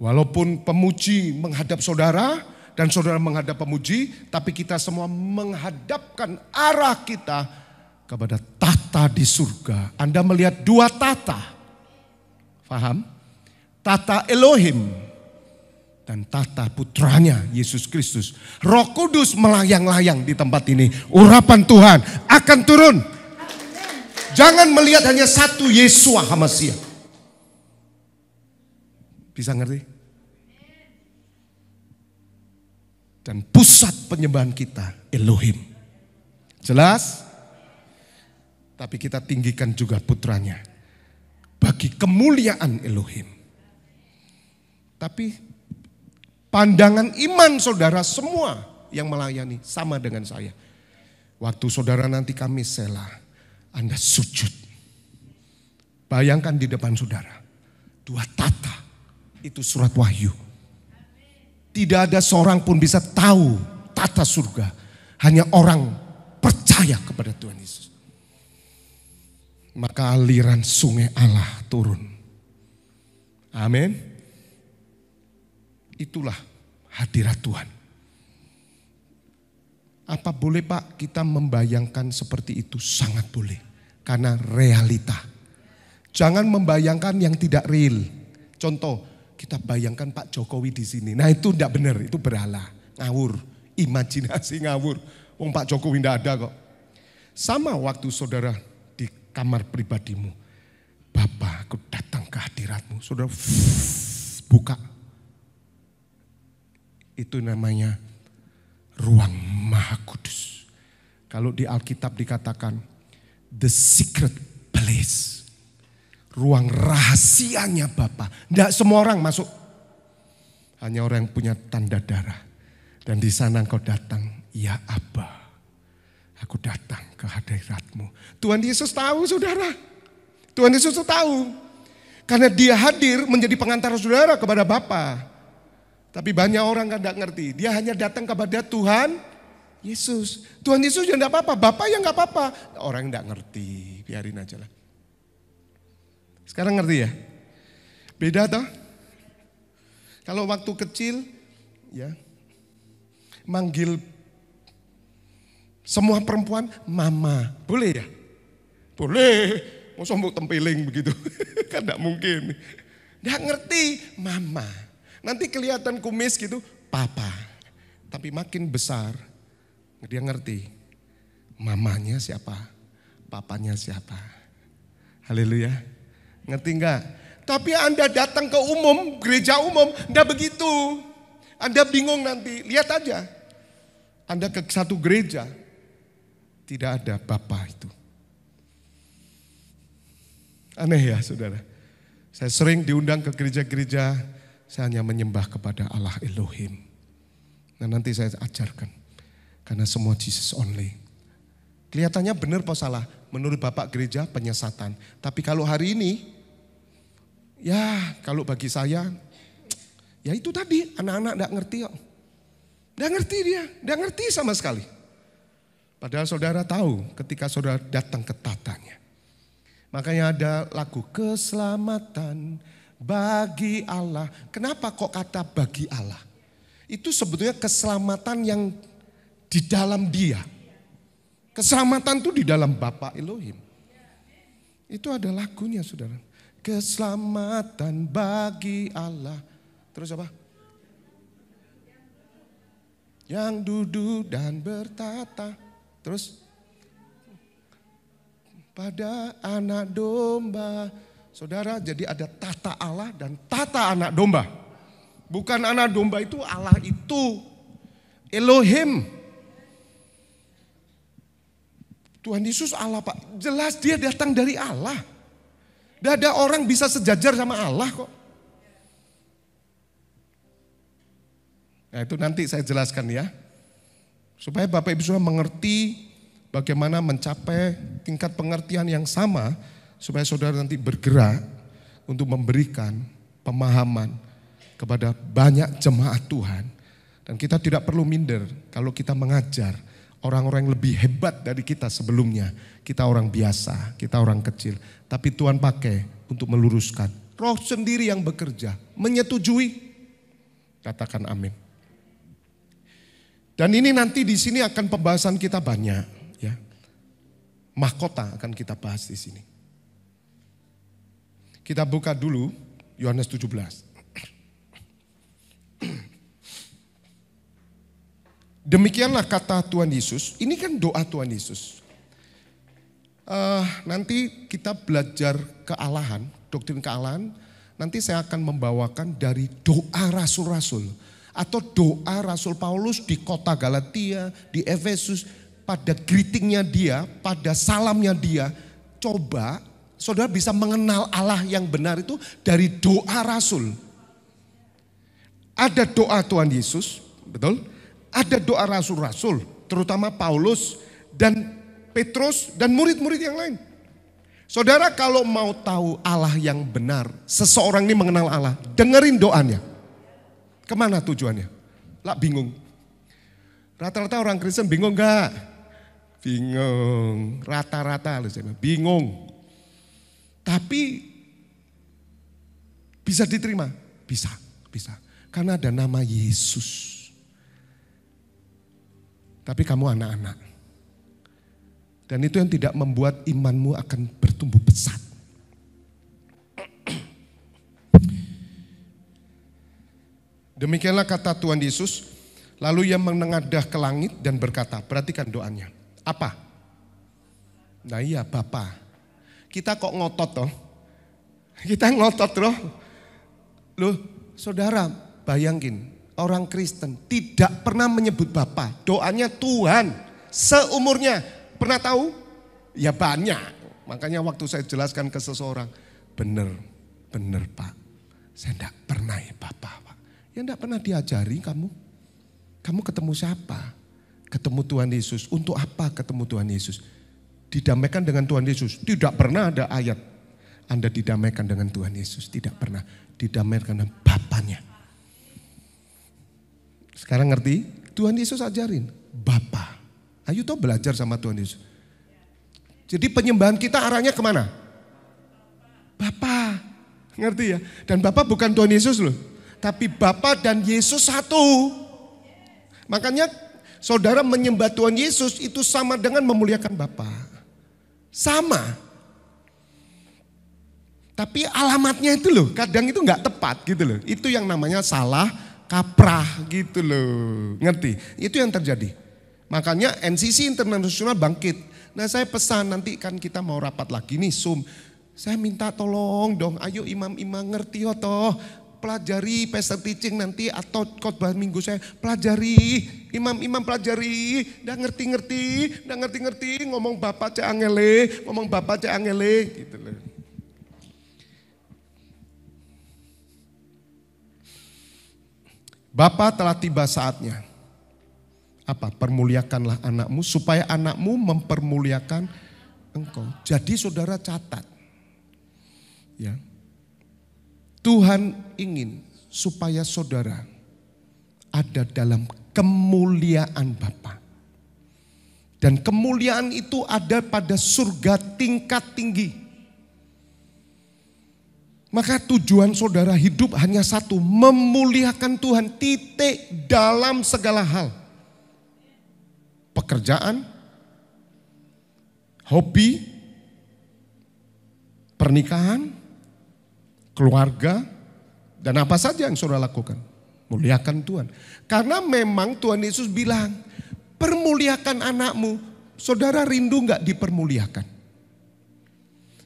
Walaupun pemuji menghadap saudara dan saudara menghadap pemuji, tapi kita semua menghadapkan arah kita kepada tata di surga. Anda melihat dua tata. Paham? Tata Elohim dan tata putranya Yesus Kristus. Roh Kudus melayang-layang di tempat ini. Urapan Tuhan akan turun. Jangan melihat hanya satu Yesua HaMasiah. Bisa ngerti? Dan pusat penyembahan kita Elohim. Jelas? Tapi kita tinggikan juga putranya. Bagi kemuliaan Elohim. Tapi pandangan iman saudara semua yang melayani sama dengan saya. Waktu saudara nanti kami sela, Anda sujud. Bayangkan di depan saudara. Dua tata, itu surat Wahyu. Tidak ada seorang pun bisa tahu tata surga. Hanya orang percaya kepada Tuhan Yesus. Maka aliran sungai Allah turun. Amin. Itulah hadirat Tuhan. Apa boleh Pak kita membayangkan seperti itu? Sangat boleh. Karena realita. Jangan membayangkan yang tidak real. Contoh, kita bayangkan Pak Jokowi di sini. Nah itu tidak benar, itu berhala. Ngawur, imajinasi ngawur. Wong Pak Jokowi tidak ada kok. Sama waktu saudara di kamar pribadimu. Bapa, aku datang ke hadiratmu. Saudara buka. Itu namanya ruang Maha Kudus. Kalau di Alkitab dikatakan the secret place. Ruang rahasianya Bapa. Tidak semua orang masuk. Hanya orang yang punya tanda darah. Dan di sana engkau datang, ya Abba. Aku datang ke hadiratmu. Tuhan Yesus tahu saudara. Tuhan Yesus tahu. Karena dia hadir menjadi pengantar saudara kepada Bapa. Tapi banyak orang kan tidak ngerti. Dia hanya datang kepada Tuhan Yesus. Tuhan Yesus ya tidak apa-apa. Bapa ya nggak apa-apa. Orang tidak ngerti. Biarin aja lah. Sekarang ngerti ya? Beda toh? Kalau waktu kecil ya manggil semua perempuan mama, boleh ya? Boleh. Mau sombong tempeling begitu. Kan enggak mungkin. Enggak ngerti mama. Nanti kelihatan kumis gitu, papa. Tapi makin besar dia ngerti. Mamanya siapa? Papanya siapa? Haleluya. Ngerti enggak? Tapi Anda datang ke umum, gereja umum, enggak begitu. Anda bingung nanti, lihat aja. Anda ke satu gereja, tidak ada Bapa itu. Aneh ya saudara. Saya sering diundang ke gereja-gereja, saya hanya menyembah kepada Allah Elohim. Nah nanti saya ajarkan. Karena semua Jesus only. Kelihatannya benar apa salah? Menurut Bapak gereja penyesatan. Tapi kalau hari ini, ya kalau bagi saya, ya itu tadi anak-anak enggak ngerti kok. Enggak ngerti dia, enggak ngerti sama sekali. Padahal saudara tahu ketika saudara datang ke tatanya. Makanya ada lagu keselamatan bagi Allah. Kenapa kok kata bagi Allah? Itu sebetulnya keselamatan yang di dalam dia. Keselamatan itu di dalam Bapa Elohim. Itu ada lagunya saudara. Keselamatan bagi Allah. Terus apa? Yang duduk dan bertata. Terus? Pada anak domba. Saudara, jadi ada tata Allah dan tata anak domba. Bukan anak domba itu Allah itu. Elohim. Tuhan Yesus Allah Pak. Jelas dia datang dari Allah. Tidak ada orang bisa sejajar sama Allah kok. Nah itu nanti saya jelaskan ya. Supaya Bapak Ibu Saudara mengerti bagaimana mencapai tingkat pengertian yang sama. Supaya saudara nanti bergerak untuk memberikan pemahaman kepada banyak jemaat Tuhan. Dan kita tidak perlu minder kalau kita mengajar orang-orang yang lebih hebat dari kita sebelumnya. Kita orang biasa, kita orang kecil. Tapi Tuhan pakai untuk meluruskan. Roh sendiri yang bekerja, menyetujui. Katakan amin. Dan ini nanti di sini akan pembahasan kita banyak. Ya. Mahkota akan kita bahas di sini. Kita buka dulu Yohanes 17. Demikianlah kata Tuhan Yesus. Ini kan doa Tuhan Yesus. Nanti kita belajar kealahan, doktrin kealahan. Nanti saya akan membawakan dari doa rasul-rasul. Atau doa Rasul Paulus di kota Galatia, di Efesus. Pada greetingnya dia, pada salamnya dia. Coba saudara bisa mengenal Allah yang benar itu dari doa rasul. Ada doa Tuhan Yesus, betul? Ada doa rasul-rasul, terutama Paulus dan Petrus dan murid-murid yang lain. Saudara kalau mau tahu Allah yang benar, seseorang ini mengenal Allah, dengerin doanya. Kemana tujuannya? Lah bingung. Rata-rata orang Kristen bingung gak? Bingung. Rata-rata bingung. Tapi bisa diterima? Bisa. Karena ada nama Yesus. Tapi kamu anak-anak. Dan itu yang tidak membuat imanmu akan bertumbuh pesat. Demikianlah kata Tuhan Yesus. Lalu ia menengadah ke langit dan berkata, perhatikan doanya. Apa? Nah iya Bapa. Kita kok ngotot toh? Kita ngotot loh. Loh saudara bayangin. Orang Kristen tidak pernah menyebut Bapa. Doanya Tuhan. Seumurnya. Pernah tahu? Ya banyak. Makanya waktu saya jelaskan ke seseorang. Bener Pak. Saya tidak pernah ya Bapa Pak. Ya tidak pernah diajari kamu. Kamu ketemu siapa? Ketemu Tuhan Yesus. Untuk apa ketemu Tuhan Yesus? Didamaikan dengan Tuhan Yesus. Tidak pernah ada ayat. Anda didamaikan dengan Tuhan Yesus. Tidak pernah. Didamaikan dengan Bapanya. Sekarang ngerti? Tuhan Yesus ajarin. Bapa. Ayo toh belajar sama Tuhan Yesus. Jadi penyembahan kita arahnya kemana? Bapa. Ngerti ya? Dan Bapa bukan Tuhan Yesus loh. Tapi Bapa dan Yesus satu. Makanya saudara menyembah Tuhan Yesus itu sama dengan memuliakan Bapa. Sama. Tapi alamatnya itu loh. Kadang itu gak tepat gitu loh. Itu yang namanya salah kaprah gitu loh. Ngerti? Itu yang terjadi. Makanya NCC Internasional bangkit. Nah saya pesan nanti kan kita mau rapat lagi nih Zoom. Saya minta tolong dong ayo imam-imam ngerti ya toh. Pelajari pastor teaching nanti atau khotbah minggu saya pelajari. Imam-imam pelajari. Udah ngerti. Ngomong Bapak cek angele. Gitu loh. Bapa telah tiba saatnya. Apa? Permuliakanlah anakmu supaya anakmu mempermuliakan engkau. Jadi saudara catat. Ya. Tuhan ingin supaya saudara ada dalam kemuliaan Bapa. Dan kemuliaan itu ada pada surga tingkat tinggi. Maka tujuan saudara hidup hanya satu, memuliakan Tuhan, titik dalam segala hal. Pekerjaan, hobi, pernikahan, keluarga, dan apa saja yang saudara lakukan. Muliakan Tuhan. Karena memang Tuhan Yesus bilang, permuliakan anakmu. Saudara rindu gak dipermuliakan?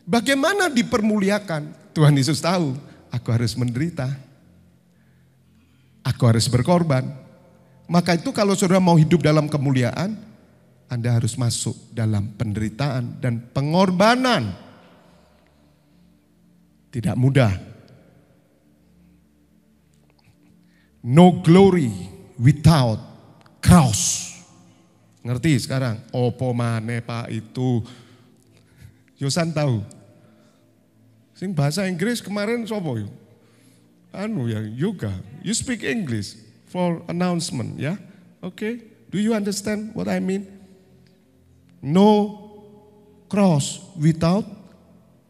Bagaimana dipermuliakan? Tuhan Yesus tahu, aku harus menderita. Aku harus berkorban. Maka itu kalau saudara mau hidup dalam kemuliaan, Anda harus masuk dalam penderitaan dan pengorbanan. Tidak mudah. No glory without cross. Ngerti sekarang? Opo maneh Pak itu? Yosan tahu. Sing bahasa Inggris kemarin sopo yo? Anu ya, yoga. You speak English for announcement, ya? Okay? Do you understand what I mean? No cross without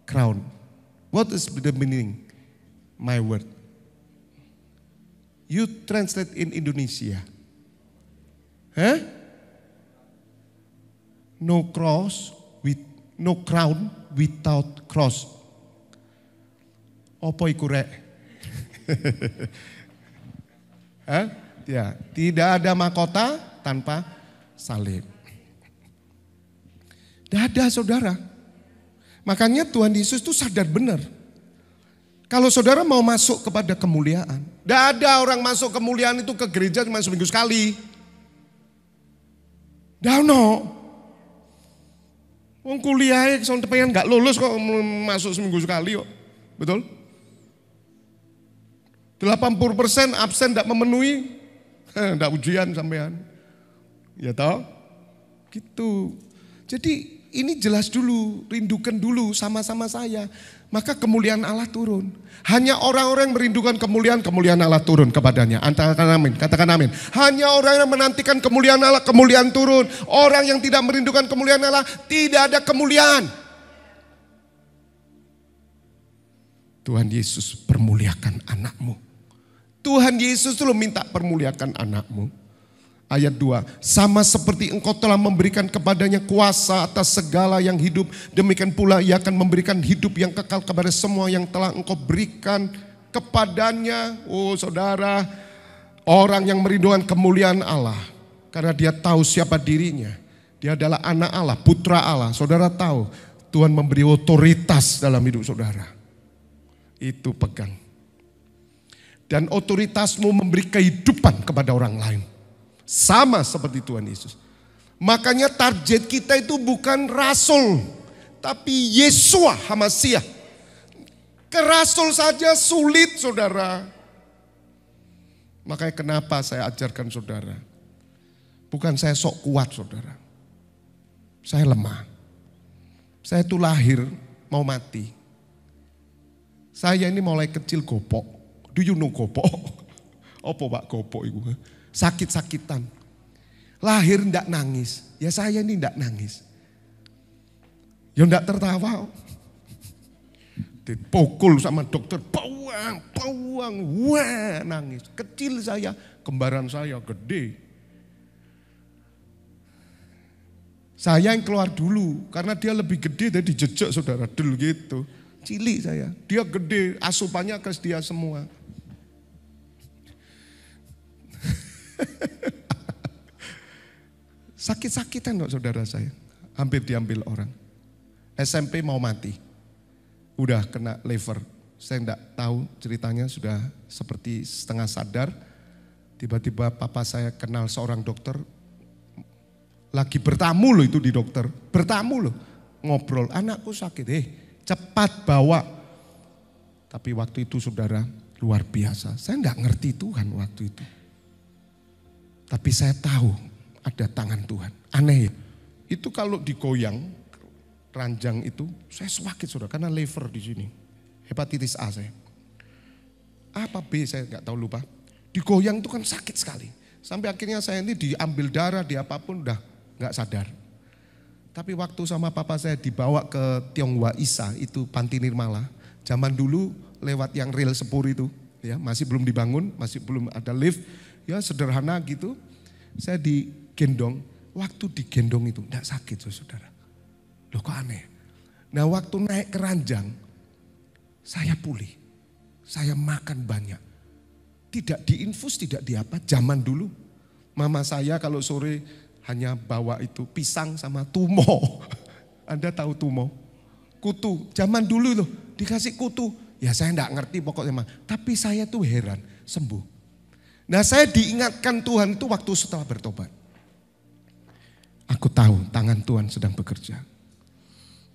crown. What is the meaning? My word. You translate in Indonesia. Huh? No cross with no crown without cross. Apa iku rek? Hah? Ya, tidak ada mahkota tanpa salib. Tidak ada saudara. Makanya Tuhan Yesus itu sadar benar. Kalau saudara mau masuk kepada kemuliaan. Tidak ada orang masuk kemuliaan itu ke gereja cuma seminggu sekali. Tidak ada. Wong kuliah sampai pengen gak lulus kok masuk seminggu sekali kok. Betul? 80% absen tidak memenuhi. Tidak ujian sampean. Ya toh? Gitu. Jadi ini jelas dulu, rindukan dulu sama-sama saya. Maka kemuliaan Allah turun. Hanya orang-orang yang merindukan kemuliaan Allah turun kepadanya. Katakan amin. Hanya orang yang menantikan kemuliaan Allah, kemuliaan turun. Orang yang tidak merindukan kemuliaan Allah, tidak ada kemuliaan. Tuhan Yesus permuliakan anakmu. Tuhan Yesus itu minta permuliakan anakmu. Ayat 2, sama seperti engkau telah memberikan kepadanya kuasa atas segala yang hidup, demikian pula ia akan memberikan hidup yang kekal kepada semua yang telah engkau berikan kepadanya. Oh saudara, orang yang merindukan kemuliaan Allah, karena dia tahu siapa dirinya. Dia adalah anak Allah, putra Allah. Saudara tahu, Tuhan memberi otoritas dalam hidup saudara. Itu pegang. Dan otoritasmu memberi kehidupan kepada orang lain. Sama seperti Tuhan Yesus. Makanya target kita itu bukan rasul, tapi Yesua Hamasiah. Ke rasul saja sulit saudara. Makanya kenapa saya ajarkan saudara. Bukan saya sok kuat saudara. Saya lemah. Saya itu lahir mau mati. Saya ini mulai kecil gopok. Do you know gopok? Apa Pak gopok itu? Sakit-sakitan. Lahir ndak nangis. Ya saya ini ndak nangis. Ya ndak tertawa. Dipukul sama dokter. Pawang. Wah nangis. Kecil saya. Kembaran saya gede. Saya yang keluar dulu. Karena dia lebih gede dari jejak saudara. Del gitu. Cilik saya. Dia gede. Asupannya ke dia semua. Sakit-sakitan kok saudara saya. Hampir diambil orang. SMP mau mati. Udah kena liver. Saya enggak tahu ceritanya, sudah seperti setengah sadar. Tiba-tiba papa saya kenal seorang dokter. Lagi bertamu loh itu di dokter. Bertamu loh. Ngobrol, anakku sakit. Cepat bawa. Tapi waktu itu saudara luar biasa. Saya enggak ngerti Tuhan waktu itu. Tapi saya tahu ada tangan Tuhan. Aneh ya. Itu kalau digoyang, ranjang itu, saya sakit saudara. Karena liver di sini. Hepatitis A saya. Apa B saya nggak tahu lupa. Digoyang itu kan sakit sekali. Sampai akhirnya saya ini diambil darah, di apapun udah nggak sadar. Tapi waktu sama papa saya dibawa ke Tionghoa Isa, itu Panti Nirmala. Zaman dulu lewat yang rel sepur itu. Ya, masih belum dibangun, masih belum ada lift. Ya sederhana gitu, saya digendong. Waktu digendong itu enggak sakit saudara. Loh kok aneh. Nah waktu naik ke ranjang, saya pulih. Saya makan banyak. Tidak diinfus, tidak diapa. Zaman dulu, mama saya kalau sore hanya bawa itu pisang sama tumo. Anda tahu tumo? Kutu, zaman dulu loh dikasih kutu. Ya saya enggak ngerti pokoknya. Tapi saya tuh heran, sembuh. Nah, saya diingatkan Tuhan itu waktu setelah bertobat. Aku tahu tangan Tuhan sedang bekerja.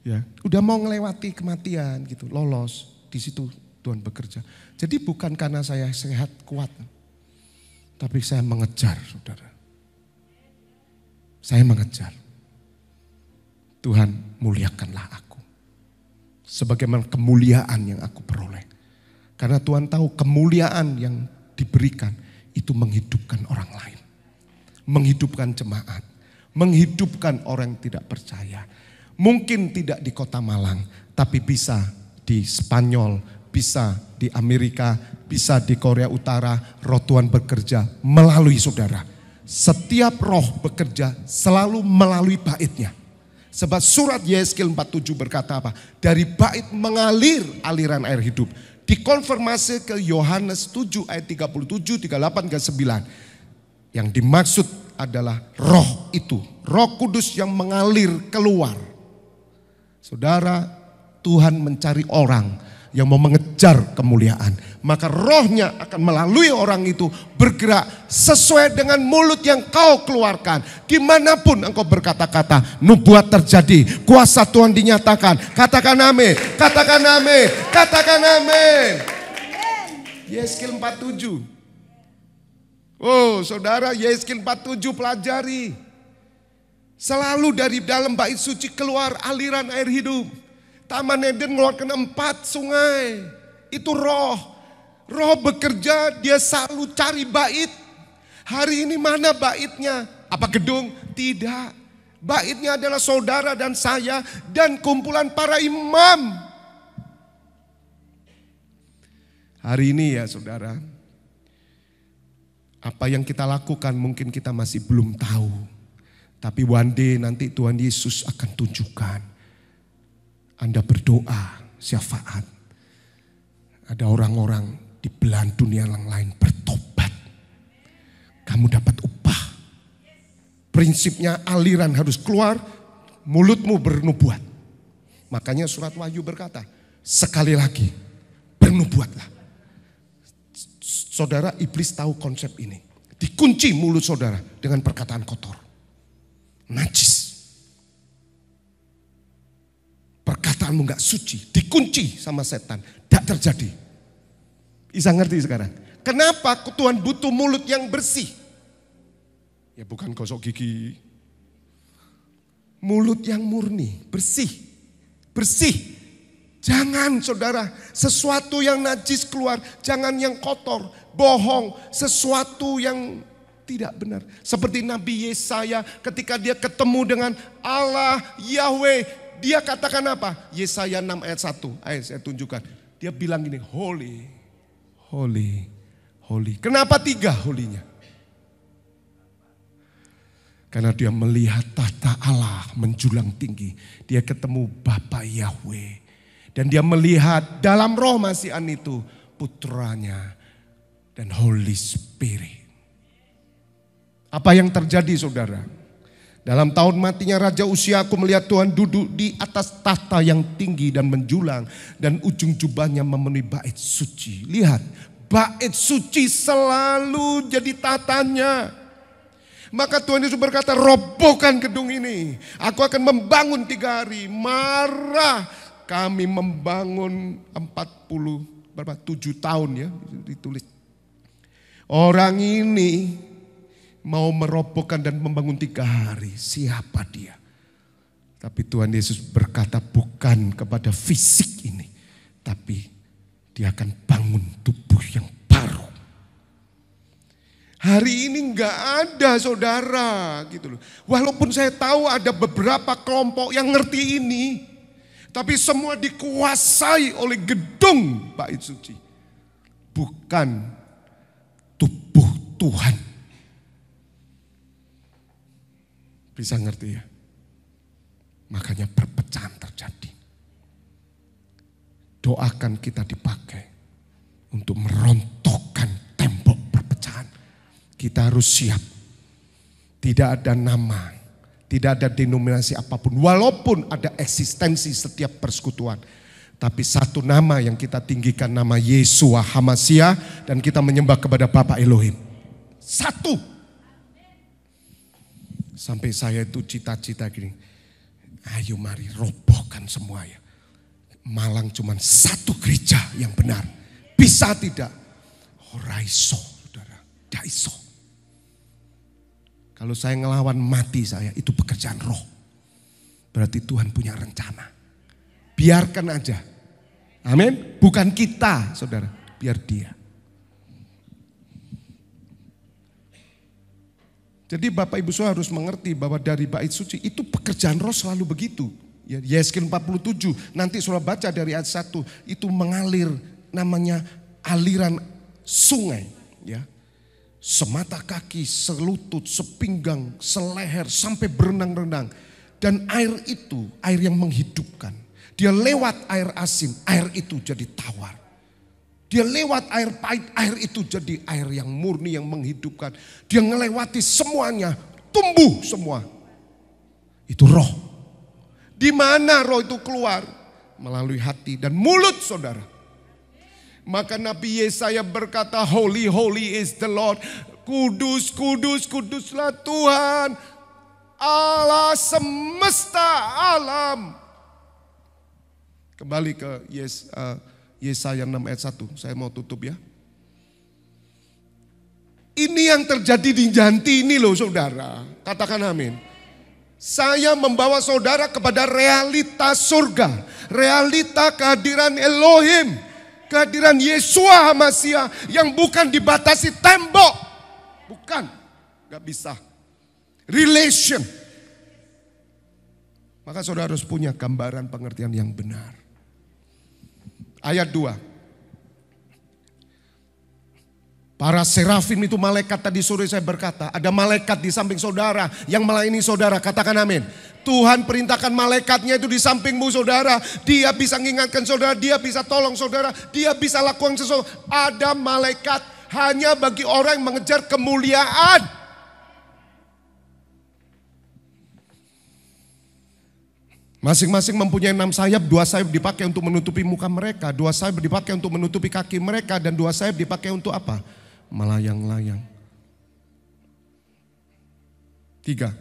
Ya, udah mau ngelewati kematian gitu, lolos. Di situ Tuhan bekerja. Jadi bukan karena saya sehat, kuat. Tapi saya mengejar, saudara. Saya mengejar. Tuhan, muliakanlah aku. Sebagaimana kemuliaan yang aku peroleh. Karena Tuhan tahu kemuliaan yang diberikan itu menghidupkan orang lain. Menghidupkan jemaat. Menghidupkan orang yang tidak percaya. Mungkin tidak di kota Malang, tapi bisa di Spanyol, bisa di Amerika, bisa di Korea Utara. Roh Tuhan bekerja melalui saudara. Setiap roh bekerja selalu melalui baitnya. Sebab surat Yeskel 47 berkata apa? Dari bait mengalir aliran air hidup. Dikonfirmasi ke Yohanes 7 ayat 37, 38, 39. Yang dimaksud adalah roh itu. Roh Kudus yang mengalir keluar. Saudara, Tuhan mencari orang yang mau mengejar kemuliaan. Maka rohnya akan melalui orang itu bergerak sesuai dengan mulut yang kau keluarkan. Dimanapun engkau berkata-kata, nubuat terjadi, kuasa Tuhan dinyatakan. Katakan amin, katakan amin, katakan amin. Yeskel 47. Oh saudara, Yeskel 47 pelajari. Selalu dari dalam bait suci keluar aliran air hidup. Taman Eden mengeluarkan 4 sungai. Itu roh. Roh bekerja, dia selalu cari bait. Hari ini mana baitnya? Apa gedung? Tidak. Baitnya adalah saudara dan saya dan kumpulan para imam. Hari ini ya saudara, apa yang kita lakukan mungkin kita masih belum tahu. Tapi one day nanti Tuhan Yesus akan tunjukkan. Anda berdoa, syafaat. Ada orang-orang di belahan dunia yang lain bertobat. Kamu dapat upah. Prinsipnya aliran harus keluar, mulutmu bernubuat. Makanya surat Wahyu berkata, sekali lagi bernubuatlah. Saudara, iblis tahu konsep ini. Dikunci mulut saudara dengan perkataan kotor. Najis. Perkataanmu gak suci, dikunci sama setan, tidak terjadi. Bisa ngerti sekarang? Kenapa Tuhan butuh mulut yang bersih? Ya bukan gosok gigi. Mulut yang murni, bersih. Bersih. Jangan saudara, sesuatu yang najis keluar, jangan yang kotor, bohong, sesuatu yang tidak benar. Seperti Nabi Yesaya ketika dia ketemu dengan Allah Yahweh. Dia katakan apa? Yesaya 6 ayat 1. Ayo saya tunjukkan. Dia bilang gini, holy, holy, holy. Kenapa 3 holy-nya? Karena dia melihat tahta Allah menjulang tinggi. Dia ketemu Bapa Yahweh. Dan dia melihat dalam roh Masihan itu putranya dan Holy Spirit. Apa yang terjadi saudara? Dalam tahun matinya Raja Uzia, aku melihat Tuhan duduk di atas tahta yang tinggi dan menjulang. Dan ujung jubahnya memenuhi bait suci. Lihat, bait suci selalu jadi tahtanya. Maka Tuhan Yesus berkata, robohkan gedung ini. Aku akan membangun 3 hari. Marah. Kami membangun 7 tahun ya, ditulis. Orang ini mau merobohkan dan membangun 3 hari. Siapa dia? Tapi Tuhan Yesus berkata bukan kepada fisik ini. Tapi dia akan bangun tubuh yang baru. Hari ini gak ada saudara gitu loh. Walaupun saya tahu ada beberapa kelompok yang ngerti ini. Tapi semua dikuasai oleh gedung bait suci. Bukan tubuh Tuhan. Bisa ngerti ya? Makanya perpecahan terjadi. Doakan kita dipakai untuk merontokkan tembok perpecahan. Kita harus siap. Tidak ada nama, tidak ada denominasi apapun. Walaupun ada eksistensi setiap persekutuan. Tapi satu nama yang kita tinggikan, nama Yeshua HaMashiach. Dan kita menyembah kepada Bapa Elohim. Satu. Sampai saya itu cita-cita gini. Ayo mari robohkan semua ya. Malang cuma satu gereja yang benar. Bisa tidak? Ora iso, saudara. Tidak iso. Kalau saya ngelawan mati saya, itu pekerjaan roh. Berarti Tuhan punya rencana. Biarkan aja. Amin. Bukan kita, saudara. Biar dia. Jadi Bapak Ibu Saudara harus mengerti bahwa dari bait suci itu pekerjaan roh selalu begitu. Ya, Yesaya 47, nanti saudara baca dari ayat 1, itu mengalir namanya aliran sungai. Ya. Semata kaki, selutut, sepinggang, seleher, sampai berenang-renang. Dan air itu, air yang menghidupkan. Dia lewat air asin, air itu jadi tawar. Dia lewat air pahit, air itu jadi air yang murni, yang menghidupkan. Dia ngelewati semuanya, tumbuh semua. Itu roh. Di mana roh itu keluar? Melalui hati dan mulut saudara. Maka Nabi Yesaya berkata, Holy, holy is the Lord. Kudus, kudus, kuduslah Tuhan. Allah semesta alam. Kembali ke Yesaya 6 ayat 1. Saya mau tutup ya. Ini yang terjadi di Janti ini loh saudara. Katakan amin. Saya membawa saudara kepada realita surga. Realita kehadiran Elohim. Kehadiran Yeshua Hamasiah yang bukan dibatasi tembok. Bukan. Gak bisa. Relation. Maka saudara harus punya gambaran pengertian yang benar. Ayat 2. Para serafim itu malaikat tadi sore saya berkata. Ada malaikat di samping saudara yang melayani saudara. Katakan amin. Tuhan perintahkan malaikatnya itu di sampingmu saudara. Dia bisa mengingatkan saudara. Dia bisa tolong saudara. Dia bisa lakukan sesuatu. Ada malaikat hanya bagi orang yang mengejar kemuliaan. Masing-masing mempunyai 6 sayap, 2 sayap dipakai untuk menutupi muka mereka, 2 sayap dipakai untuk menutupi kaki mereka, dan 2 sayap dipakai untuk apa? Melayang-layang. 3.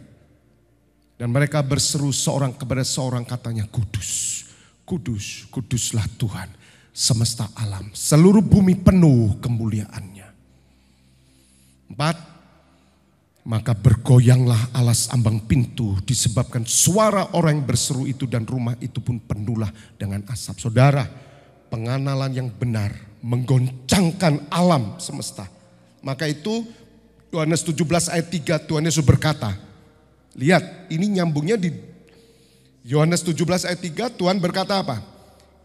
Dan mereka berseru seorang kepada seorang katanya, kudus, kudus, kuduslah Tuhan semesta alam. Seluruh bumi penuh kemuliaannya. 4. Maka bergoyanglah alas ambang pintu disebabkan suara orang yang berseru itu dan rumah itu pun penuhlah dengan asap. Saudara, pengenalan yang benar menggoncangkan alam semesta. Maka itu Yohanes 17 ayat 3 Tuhan Yesus berkata. Lihat, ini nyambungnya di Yohanes 17 ayat 3 Tuhan berkata apa?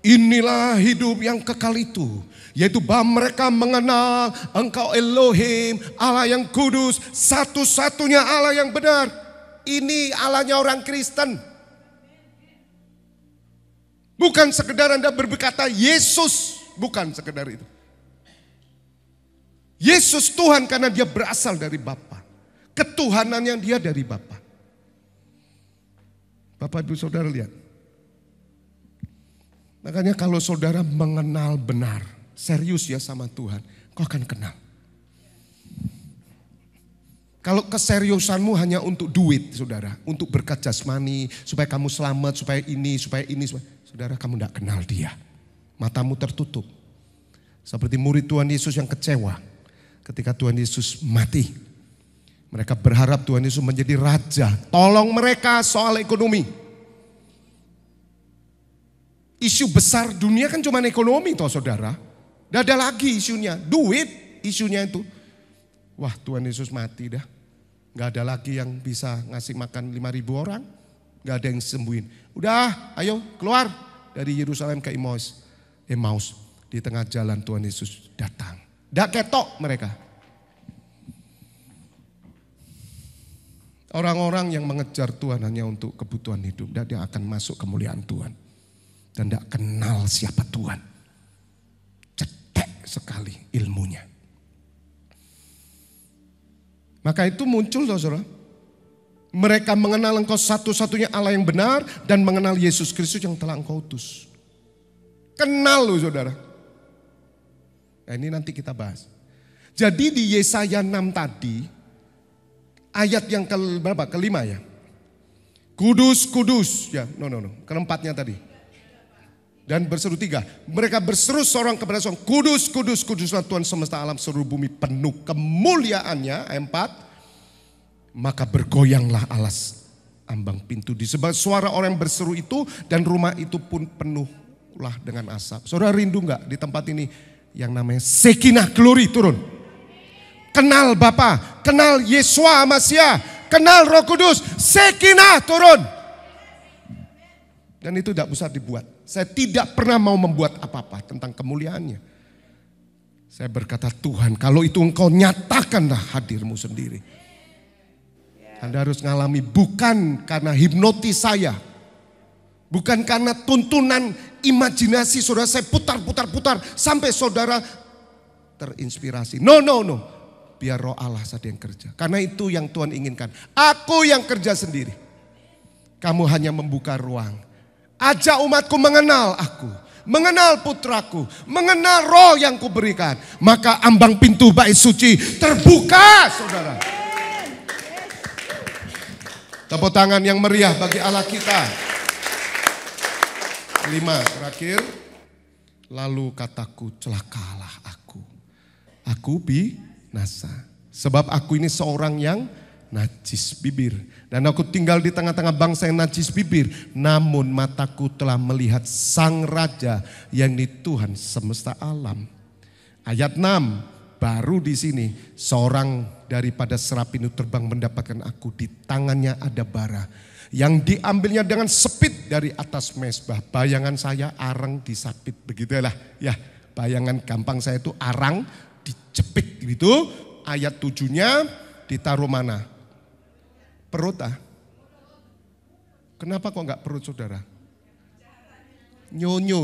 Inilah hidup yang kekal itu, yaitu bahwa mereka mengenal Engkau Elohim, Allah yang kudus, satu-satunya Allah yang benar. Ini Allahnya orang Kristen. Bukan sekedar Anda berkata Yesus, bukan sekedar itu. Yesus Tuhan karena dia berasal dari Bapa. Ketuhanannya dia dari Bapa. Bapak Ibu Saudara lihat. Makanya kalau saudara mengenal benar, serius ya sama Tuhan, kau akan kenal. Kalau keseriusanmu hanya untuk duit saudara, untuk berkat jasmani, supaya kamu selamat, supaya ini, saudara kamu tidak kenal dia. Matamu tertutup. Seperti murid Tuhan Yesus yang kecewa ketika Tuhan Yesus mati. Mereka berharap Tuhan Yesus menjadi raja, tolong mereka soal ekonomi. Isu besar dunia kan cuma ekonomi toh saudara. Tidak ada lagi isunya, duit isunya itu. Wah Tuhan Yesus mati dah. Gak ada lagi yang bisa ngasih makan 5.000 orang. Gak ada yang sembuhin. Udah ayo keluar dari Yerusalem ke Emmaus. Di tengah jalan Tuhan Yesus datang. Tidak ketok mereka. Orang-orang yang mengejar Tuhan hanya untuk kebutuhan hidup. Dan dia akan masuk kemuliaan Tuhan. Dan tidak kenal siapa Tuhan. Cetek sekali ilmunya. Maka itu muncul saudara. Mereka mengenal engkau satu-satunya Allah yang benar. Dan mengenal Yesus Kristus yang telah engkau utus. Kenal loh saudara. Nah ini nanti kita bahas. Jadi di Yesaya 6 tadi, ayat yang berapa? Kelima ya. Kudus, kudus. Ya, keempatnya tadi. Dan berseru 3. Mereka berseru seorang kepada seorang. Kudus, kudus, kuduslah Tuhan semesta alam, seluruh bumi penuh kemuliaannya. Ayat 4. Maka bergoyanglah alas ambang pintu. Disebab suara orang yang berseru itu, dan rumah itu pun penuhlah dengan asap. Saudara rindu enggak di tempat ini yang namanya Shekinah Glory turun? Kenal Bapa, kenal Yesua Masia, kenal Roh Kudus, Shekinah turun. Dan itu tidak usah dibuat. Saya tidak pernah mau membuat apa-apa tentang kemuliaannya. Saya berkata, Tuhan, kalau itu Engkau nyatakanlah hadirmu sendiri. Anda harus ngalami bukan karena hipnotis saya. Bukan karena tuntunan imajinasi saudara saya putar sampai saudara terinspirasi. No. Biar Roh Allah saja yang kerja. Karena itu yang Tuhan inginkan. Aku yang kerja sendiri. Kamu hanya membuka ruang. Ajak umatku mengenal aku. Mengenal putraku. Mengenal roh yang kuberikan. Maka ambang pintu bait suci terbuka saudara. Tepuk tangan yang meriah bagi Allah kita. 5 terakhir. Lalu kataku, celakalah aku. Aku binasa. Sebab aku ini seorang yang najis bibir. Dan aku tinggal di tengah-tengah bangsa yang najis bibir. Namun mataku telah melihat Sang Raja, yakni Tuhan semesta alam. Ayat 6. Baru di sini seorang daripada serapin itu terbang mendapatkan aku. Di tangannya ada bara yang diambilnya dengan sepit dari atas mezbah. Bayangan saya arang disapit, begitulah ya. Bayangan gampang saya itu arang dijepit gitu. Ayat 7-nya ditaruh mana? Perut ah. Kenapa kok enggak perut saudara? Nyonyo.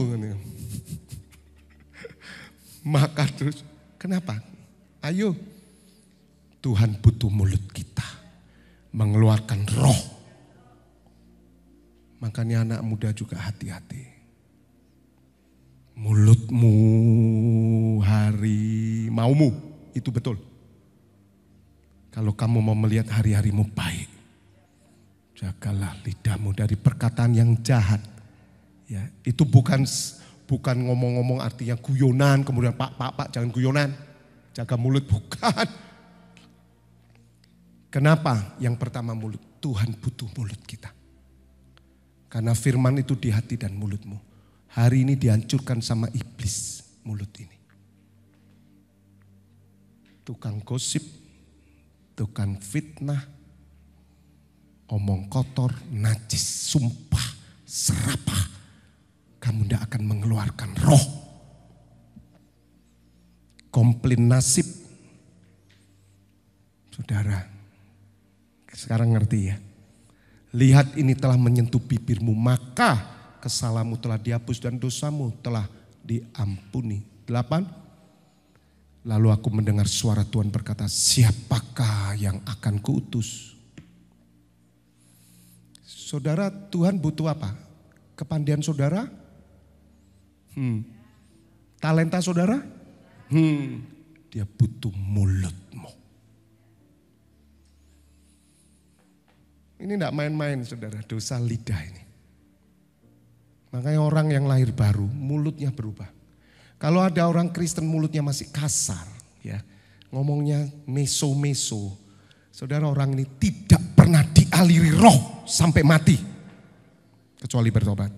Maka terus kenapa? Ayo, Tuhan butuh mulut kita mengeluarkan roh. Makanya anak muda juga hati-hati. Mulutmu harimaumu, itu betul. Kalau kamu mau melihat hari-harimu baik, jagalah lidahmu dari perkataan yang jahat. Ya, itu bukan ngomong-ngomong artinya guyonan, kemudian pak jangan guyonan. Jaga mulut, bukan. Kenapa? Yang pertama mulut. Tuhan butuh mulut kita. Karena firman itu di hati dan mulutmu. Hari ini dihancurkan sama iblis mulut ini. Tukang gosip, tukang fitnah, omong kotor, najis, sumpah, serapah. Kamu tidak akan mengeluarkan roh. Komplain nasib. Saudara, sekarang ngerti ya. Lihat ini telah menyentuh bibirmu, maka kesalahanmu telah dihapus dan dosamu telah diampuni. 8. Lalu aku mendengar suara Tuhan berkata, siapakah yang akan kuutus? Saudara, Tuhan butuh apa? Kepandaian saudara? Talenta saudara? Dia butuh mulutmu. Ini tidak main-main saudara, dosa lidah ini. Makanya orang yang lahir baru mulutnya berubah. Kalau ada orang Kristen mulutnya masih kasar, ya, ngomongnya meso-meso. Saudara, orang ini tidak pernah dialiri roh sampai mati. Kecuali bertobat.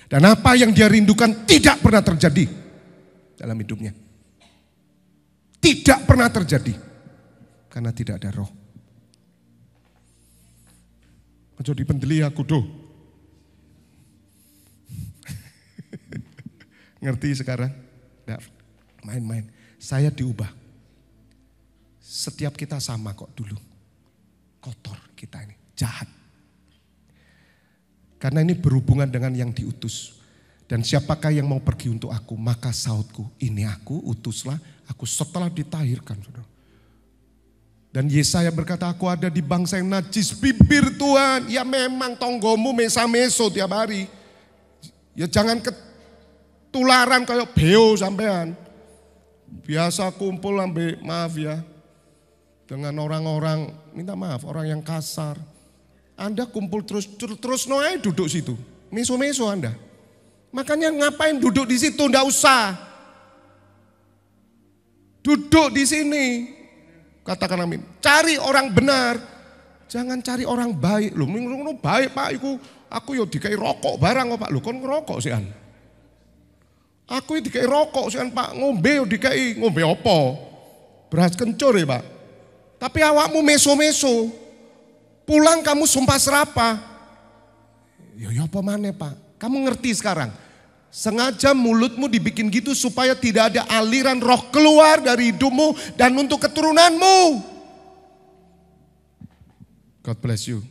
Dan apa yang dia rindukan tidak pernah terjadi dalam hidupnya. Tidak pernah terjadi. Karena tidak ada roh. Jadi pendeli aku doh. Ngerti sekarang? Tidak main-main. Saya diubah. Setiap kita sama kok dulu. Kotor kita ini, jahat. Karena ini berhubungan dengan yang diutus. Dan siapakah yang mau pergi untuk aku? Maka sautku, ini aku, utuslah aku setelah ditahirkan. Saudara. Dan Yesaya berkata, aku ada di bangsa yang najis bibir Tuhan. Ya memang tonggomu mesa-meso tiap hari. Ya jangan ketularan kayak beo sampean. Biasa kumpul ambil, maaf ya, dengan orang-orang, minta maaf, orang yang kasar. Anda kumpul terus noai duduk situ. Meso-meso Anda. Makanya ngapain duduk di situ, enggak usah. Duduk di sini. Katakan amin. Cari orang benar. Jangan cari orang baik. Loh, baik Pak, aku yo dikai rokok barang kok Pak. Loh, kon ngerokok sih an. Aku dikai rokok sih Pak, ngombe yo dikai, ngombe apa? Beras kencur ya Pak. Tapi awakmu meso-meso. Pulang kamu sumpah serapah. Ya apa maneh Pak? Kamu ngerti sekarang? Sengaja mulutmu dibikin gitu supaya tidak ada aliran roh keluar dari hidupmu dan untuk keturunanmu. God bless you.